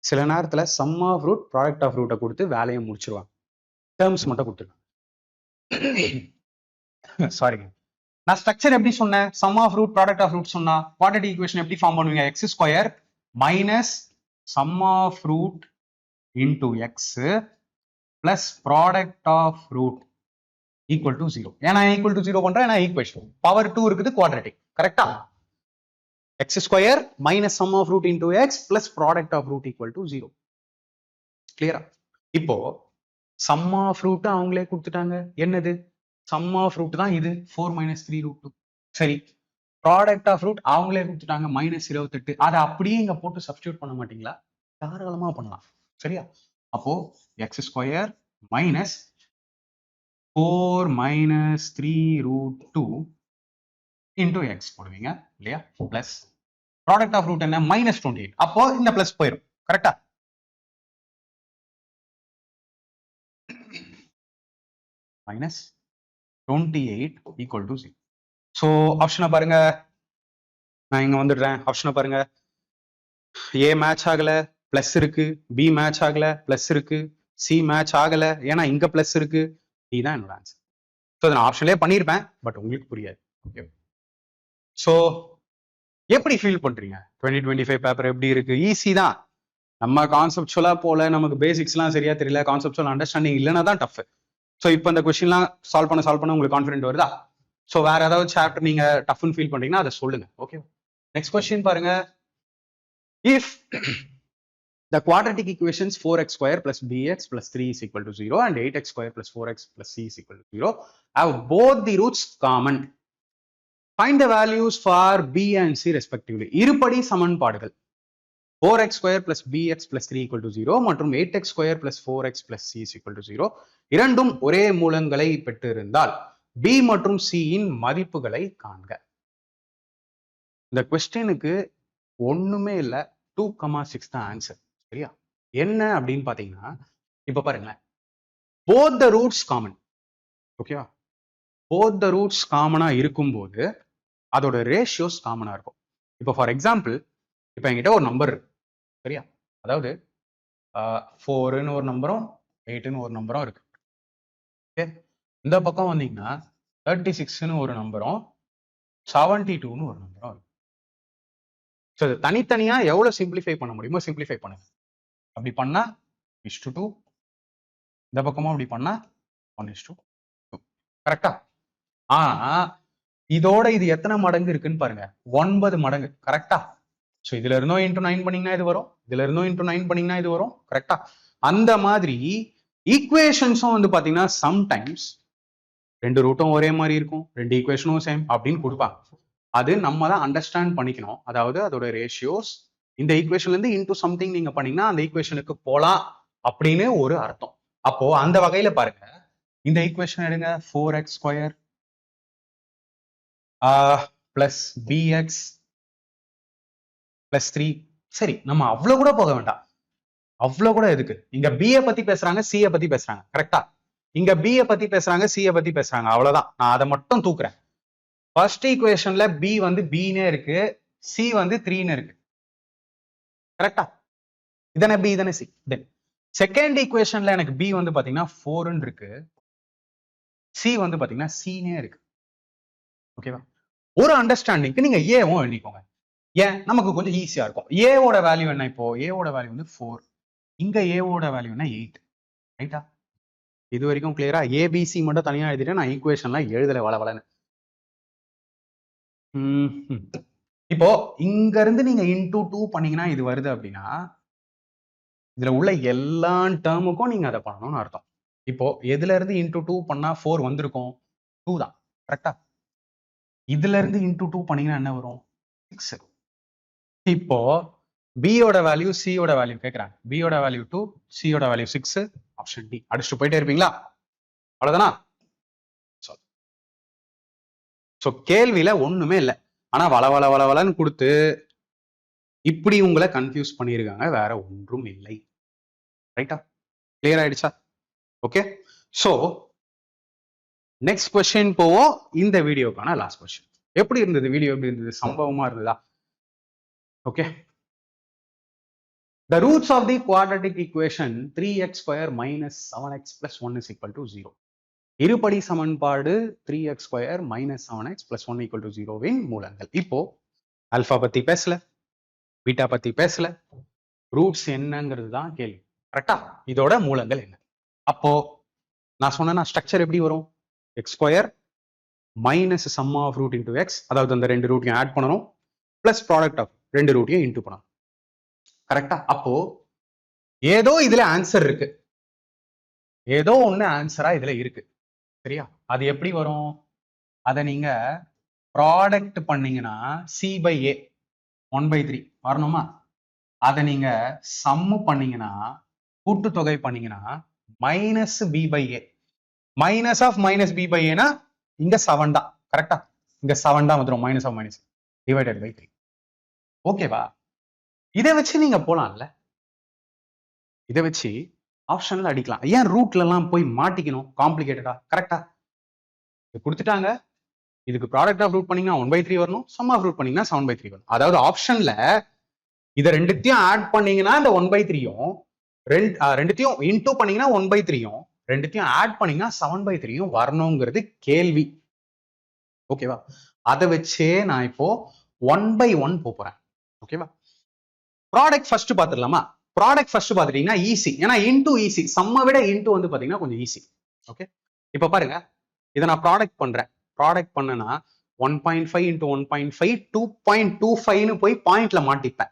Speaker 1: சில நேரத்துல sum of root product of ரூட்டை கொடுத்து வேலையை முடிச்சிருவாங்க, டேர்ம்ஸ் மட்டும் கொடுத்துருவாங்க. சாரிங்க, நான் ஸ்ட்ரக்சர் எப்படி சொன்னேன்? Sum of root product of root சொன்னா குவாட்ரேட்டிக் ஈக்குவேஷன் எப்படி ஃபார்ம் பண்ணுவீங்க? X square minus sum of root into X plus product of root equal to 0. ஏன்னா ஈக்குவல் டு 0 பண்றேன், ஏன்னா ஈக்குவேஷன் பவர் 2 இருக்குது, குவாட்ரேட்டிக். கரெக்டா? X square minus sum of root into X plus product of root equal to 0. கிளியரா? இப்போ some of root அவங்களே கொடுத்துட்டாங்க. என்னது சம் ஆஃப் ரூட் தான் இது, 4 மைனஸ் 3 ரூட் 2. சரி, ப்ராடக்ட் ஆஃப் ரூட் அவங்களே கொடுத்துட்டாங்க மைனஸ் 28. அதை அப்படியே இங்க போட்டு சப்ஸ்டியூட் பண்ண மாட்டீங்களா? தாராளமா பண்ணலாம். சரியா? அப்போ X square minus 4 minus 3 root 2 into X போடுவீங்க இல்லையா? பிளஸ் ப்ராடக்ட் ஆஃப் ரூட் என்ன? மைனஸ் 28. அப்போ இந்த பிளஸ் போயிடும். கரெக்டா? Minus 28 equal to 0. ஸோ ஆப்ஷனை பாருங்க, நான் இங்க வந்துடுறேன். ஆப்ஷனை பாருங்க, ஏ மேட்ச் ஆகல பிளஸ் இருக்கு, பி மேட்ச் ஆகல பிளஸ் இருக்கு, சி மேட்ச் ஆகல ஏன்னா இங்க பிளஸ் இருக்கு. இதுதான் என்னோட ஆன்சர். ஸோ நான் ஆப்ஷன்லேயே பண்ணியிருப்பேன், பட் உங்களுக்கு புரியாது. ஓகே, ஸோ எப்படி ஃபீல் பண்றீங்க? 2025 பேப்பர் எப்படி இருக்கு? ஈஸி தான். நம்ம கான்செப்சுவலா போல, நமக்கு பேசிக்ஸ்லாம் சரியா தெரியல, கான்செப்சுவல் அண்டர்ஸ்டாண்டிங் இல்லைன்னா தான் டஃப். ஸோ இப்போ இந்த கொஸ்டின்லாம் சால்வ் பண்ண உங்களுக்கு கான்ஃபிடென்ட் வருதா? ஸோ வேற ஏதாவது சாப்டர் நீங்க டஃப்னு ஃபீல் பண்றீங்கன்னா அதை சொல்லுங்க. ஓகே, நெக்ஸ்ட் கொஸ்டின் பாருங்க. If the quadratic equations 4x square plus bx plus 3 is equal to 0 and 8x square plus 4x plus c is equal to 0 have both the roots common, find the values for b and c respectively. இருபடி சமன்பாடுகள் 4x square plus bx plus 3 equal to 0 மற்றும் 8x square plus 4x plus c is equal to 0 இரண்டும் ஒரே மூலங்களை பெற்றிருந்தால் b மற்றும் c இன் மதிப்புகளை காண்க. இந்த கொஸ்டினுக்கு ஒண்ணுமே இல்லை, 2,6 தான் ஆன்சர். சரியா? என்ன அப்படின்னு பாத்தீங்கன்னா, இப்ப பாருங்களேன், both the roots common. ஓகேவா? both the roots காமனா இருக்கும்போது அதோட ரேஷியோஸ் காமனா இருக்கும். இப்போ ஃபார் எக்ஸாம்பிள், இப்போ என்கிட்ட ஒரு நம்பர் இருக்கு. சரியா? அதாவது 4ன்னு ஒரு நம்பரும் 8ன்னு ஒரு நம்பரும் இருக்கு. ஓகே, இந்த பக்கம் வந்தீங்கன்னா 36ன்னு ஒரு நம்பரும் 72ன்னு ஒரு நம்பரும் இருக்கு. ஸோ தனித்தனியா எவ்வளவு சிம்பிளிஃபை பண்ண முடியுமோ சிம்பிளிஃபை பண்ணுங்க. அப்படி பண்ணா 1:2, இந்த பக்கமும் அப்படி பண்ணா 1:2. கரெக்டா? ஆனா இதோட இது எத்தனை மடங்கு இருக்குன்னு பாருங்க, 9 மடங்கு. கரெக்டா? ஸோ இதுல இருந்தோ இன்டூ 9 பண்ணீங்கன்னா இது வரும், இதுல இருந்தோ இன்டூ 9 பண்ணீங்கன்னா இது வரும். கரெக்டா? அந்த மாதிரி ஈக்குவேஷன்ஸும் வந்து பாத்தீங்கன்னா சம்டைம்ஸ் 2 ரூட்டும் ஒரே மாதிரி இருக்கும், 2 ஈக்குவேஷனும் சேம் அப்படின்னு கொடுப்பாங்க. அது நம்ம தான் அண்டர்ஸ்டாண்ட் பண்ணிக்கணும். அதாவது அதோட ரேஷியோஸ் இந்த ஈக்குவேஷன்ல இருந்து இன்டூ சம்திங் நீங்க பண்ணீங்கன்னா அந்த ஈக்குவேஷனுக்கு போலாம் அப்படின்னு ஒரு அர்த்தம். அப்போ அந்த வகையில பாருங்க, இந்த ஈக்குவேஷன் எடுங்க, 4x square plus bx plus 3. சரி, நம்ம அவ்வளவு கூட போக வேண்டாம். அவ்வளவு கூட எதுக்கு? இங்க b பத்தி பேசுறாங்க, c பத்தி பேசுறாங்க. கரெக்டா? இங்க b பத்தி பேசுறாங்க, c பத்தி பேசுறாங்க. அவ்வளவுதான், நான் அதை மட்டும் தூக்குறேன். ஃபர்ஸ்ட் ஈக்குவேஷன்ல b வந்து b-னே இருக்கு, c வந்து 3ன்னு இருக்கு. கரெக்டா? இதனை b இதனை c. தென் செகண்ட் ஈக்குவேஷன்ல எனக்கு b வந்து பாத்தீங்கன்னா 4ன்னு இருக்கு, c வந்து பாத்தீங்கன்னா c-னே இருக்கு. ஓகேவா? ஒரு அண்டர்ஸ்டாண்டிங்க்கு நீங்க ஏவும் எழுதிக்கோங்க. ஏன்? நமக்கு கொஞ்சம் ஈஸியா இருக்கும். ஏவோட வேல்யூ என்ன? இப்போ ஏவோட வேல்யூ வந்து 4, இங்க ஏவோட வேல்யூ என்ன 8. ரைட்டா? இது வரைக்கும் கிளியரா? ஏபிசி மட்டும் தனியா எழுதிட்டேன், நான் ஈக்குவேஷன்லாம் எழுதல வளவலன்னு. இப்போ இங்க இருந்து நீங்க இன்டூ 2 பண்ணீங்கன்னா இது வருது அப்படின்னா இதுல உள்ள எல்லா டேர்முக்கும் நீங்க அதை பண்ணணும்னு அர்த்தம். இப்போ எதுல இருந்து இன்டூ 2 பண்ணா 4 வந்திருக்கும்? 2 தான். கரெக்டா? இதுல இருந்து இன்டூ 2 பண்ணீங்கன்னா என்ன வரும்? 6. இப்போ பியோட வேல்யூ சியோட வேல்யூ கேட்குறாங்க. பியோட வேல்யூ 2, சியோட வேல்யூ 6, ஆப்ஷன் டி. அடிச்சுட்டு போயிட்டே இருப்பீங்களா? அவ்வளவுதானா? ஸோ கேள்வியில ஒண்ணுமே இல்லை. ஆனா வளன்னு கொடுத்து இப்படி உங்களை கன்ஃபியூஸ் பண்ணியிருக்காங்க, வேற ஒன்றும் இல்லை. ரைட்டா? கிளியர் ஆயிடுச்சா? ஓகே. ஸோ நெக்ஸ்ட் கொஸ்டின் போவோம். இந்த வீடியோக்கான லாஸ்ட் கொஸ்டின். எப்படி இருந்தது வீடியோ? எப்படி இருந்தது? சம்பவமா இருந்ததா? Okay. The roots of the quadratic equation 3x square minus 7x plus 1 is equal to 0. இருபடி சமன்பாடு 3x square minus 7x plus 1 equal to 0 win மூலங்கள். இப்போ ஆல்பா பத்தி பேசல, பீட்டா பத்தி பேசல, ரூட்ஸ் என்னங்கிறது தான் கேள்வி. கரெக்டா? இதோட மூலங்கள் என்ன? அப்போ நான் சொன்ன ஸ்ட்ரக்சர் எப்படி வரும்? X square minus sum of root into X, அதாவது அந்த ரெண்டு ரூட்டையும் ஆட் பண்ணணும், பிளஸ் ப்ராடக்ட் ஆஃப் ரெண்டு ரூட்டையும் இன்டூ பண்ணணும். கரெக்டா? அப்போ ஏதோ இதுல ஆன்சர் இருக்கு, ஏதோ ஒண்ணு ஆன்சரா இதுல இருக்கு. சரியா? அது எப்படி வரும்? அதை நீங்க ப்ராடக்ட் பண்ணீங்கன்னா சி பை ஏ 1/3 வரணுமா? அதை நீங்க சம்மு பண்ணீங்கன்னா, கூட்டு தொகை பண்ணீங்கன்னா minus B by A. Minus of minus B by ஏனா இங்க 7 தான். கரெக்டா? இங்க 7 தான் வந்துடும். Minus of minus divided by 3. ஓகேவா? இதை வச்சு நீங்க போலாம்ல, இதை வச்சு ஆப்ஷன்ல அடிக்கலாம். ஏன் ரூட்ல எல்லாம் போய் மாட்டிக்கணும் காம்ப்ளிகேட்டடா? கரெக்டா? கொடுத்துட்டாங்க, இதுக்கு ப்ராடக்ட் ஆஃப் ரூட் பண்ணீங்கன்னா 1/3 வரணும், சம் ஆஃப் ரூட் பண்ணீங்கன்னா 7/3 வரும். அதாவது ஆப்ஷன்ல இதை ரெண்டுத்தையும் ஆட் பண்ணீங்கன்னா இந்த 1/3யும், ரெண்டுத்தையும் இன்டூ பண்ணீங்கன்னா 1/3யும், ரெண்டுத்தையும் ஆட் பண்ணீங்கன்னா 7/3யும் வரணுங்கிறது கேள்வி. ஓகேவா? அதை வச்சே நான் இப்போ 1/1 போறேன். ஓகேவா? ப்ராடக்ட் ஃபர்ஸ்ட் பாத்துடலாமா? ப்ராடக்ட் ஃபர்ஸ்ட் பாத்துட்டீங்கன்னா ஈஸி, ஏன்னா இன்டூ ஈஸி, சம்ம விட இன்டூ வந்து பாத்தீங்கன்னா கொஞ்சம் ஈஸி. ஓகே. இப்ப பாருங்க, இதை நான் ப்ராடக்ட் பண்றேன். ப்ராடக்ட் பண்ணனா 1.5 into 1.5 2.25ன்னு போய் பாயிண்ட்ல மாட்டிப்பேன்.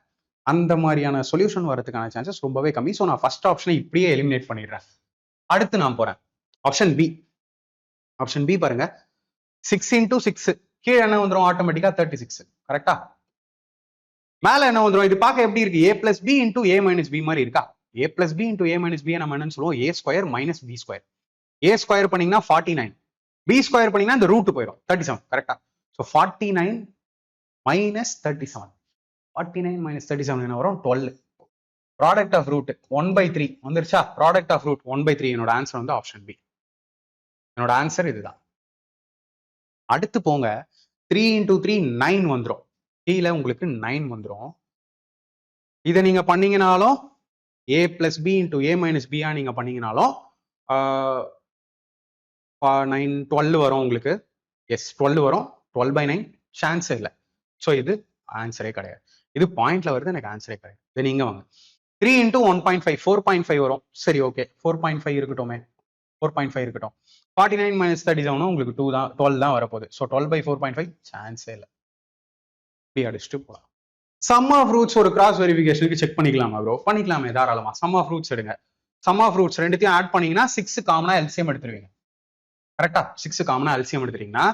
Speaker 1: அந்த மாதிரியான சொல்யூஷன் வரதுக்கான சான்சஸ் ரொம்பவே கம்மி. ஸோ நான் ஃபர்ஸ்ட் ஆப்ஷனை இப்படியே எலிமினேட் பண்ணிடுறேன். அடுத்து நான் போறேன் ஆப்ஷன் பி. ஆப்ஷன் பி பாருங்க, 6 into 6 கீழே என்ன வந்துடும்? ஆட்டோமேட்டிக்கா 36. கரெக்டா? மேல என்ன வந்துடும்? இது பார்க்க எப்படி இருக்கு? a plus b into a minus b மாதிரி இருக்கா? a plus b into a minus b நம்ம என்னன்னு சொல்லுவோம்? a square minus b square. a square பண்ணீங்கன்னா 49, b ஸ்கொயர் பண்ணீங்கன்னா இந்த ரூட் போயிடும் 37. கரெக்டா? ஸோ 49 மைனஸ் 37, 49 மைனஸ் 37 என்ன வரும்? 12. ப்ராடக்ட் ஆஃப் ரூட் 1/3 வந்துருச்சா? Product of root 1/3. என்னோட ஆன்சர் வந்து ஆப்ஷன் பி. என்னோட ஆன்சர் இதுதான். அடுத்து போங்க, 3 into 3 9 வந்துடும். கீழே உங்களுக்கு 9 வந்துடும். இதை நீங்க பண்ணீங்கனாலும் a plus b into a minus b நீங்க பண்ணீங்கனாலும் 9 12 வரும் உங்களுக்கு. எஸ் 12 வரும். 12/9 சான்ஸே இல்லை. ஸோ இது ஆன்சரே கிடையாது. இது பாயிண்ட்ல வருது, எனக்கு ஆன்சரே கிடையாது. இது நீங்க வாங்க 3 into 1.5 4.5 வரும். சரி, ஓகே 4.5 இருக்கட்டுமே, 4.5 இருக்கட்டும். 49 minus 37 உங்களுக்கு 2 தான், 12 தான் வரப்போகுது. ஸோ 12/4.5 சான்ஸே இல்லை. அடிச்சுட்டு போகலாம். சம் ஆஃப் ரூட்ஸ் ஒரு கிராஸ் வெரிஃபிகேஷனுக்கு செக் பண்ணிக்கலாமா ப்ரோ? பண்ணிக்கலாமே தாராளமா. சம் ஆஃப் ரூட்ஸ் எடுங்க. சம் ஆஃப் ரூட்ஸ் ரெண்டுத்தையும் ஆட் பண்ணீங்கன்னா 6 காமனா எல்சிஎம் எடுத்துருவீங்க. கரெக்டா? 6 காமனா எல்சிஎம் எடுத்துட்டீங்கன்னா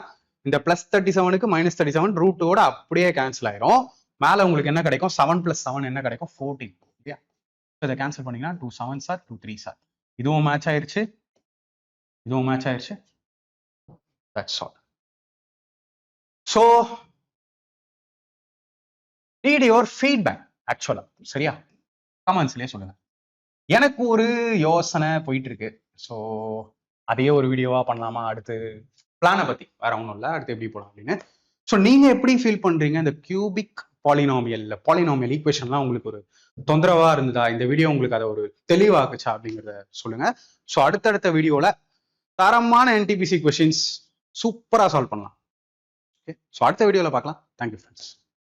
Speaker 1: இந்த பிளஸ் 37க்கு மைனஸ் 37 ரூட்டோட அப்படியே கேன்சல் ஆயிரும். மேல உங்களுக்கு என்ன கிடைக்கும்? 7 + 7 என்ன கிடைக்கும்? 14. ஓகே. இதை கேன்சல் பண்ணீங்கன்னா 2 7s are 2 3s are. இதுவும் மேட்ச் ஆயிருச்சு, இதுவும் மேட்ச் ஆயிருச்சு. That's all. So need your feedback ஆக்சுவலா. சரியா? கமெண்ட்ஸ்லயே சொல்லுங்க. எனக்கு ஒரு யோசனை போயிட்டு இருக்கு. ஸோ அதையே ஒரு வீடியோவா பண்ணலாமா? அடுத்து பிளானை பத்தி, வேற ஒன்றும் இல்லை, அடுத்து எப்படி போகலாம் அப்படின்னு. ஸோ நீங்க எப்படி ஃபீல் பண்றீங்க? இந்த கியூபிக் பாலினாமியல் ஈக்குவேஷன்லாம் உங்களுக்கு ஒரு தொந்தரவா இருந்ததா? இந்த வீடியோ உங்களுக்கு அதை ஒரு தெளிவாக்குச்சா அப்படிங்கிறத சொல்லுங்க. ஸோ அடுத்தடுத்த வீடியோல தரமான NTPC கொஸ்டின்ஸ் சூப்பரா சால்வ் பண்ணலாம். ஓகே. ஸோ அடுத்த வீடியோல பார்க்கலாம். Thank you friends.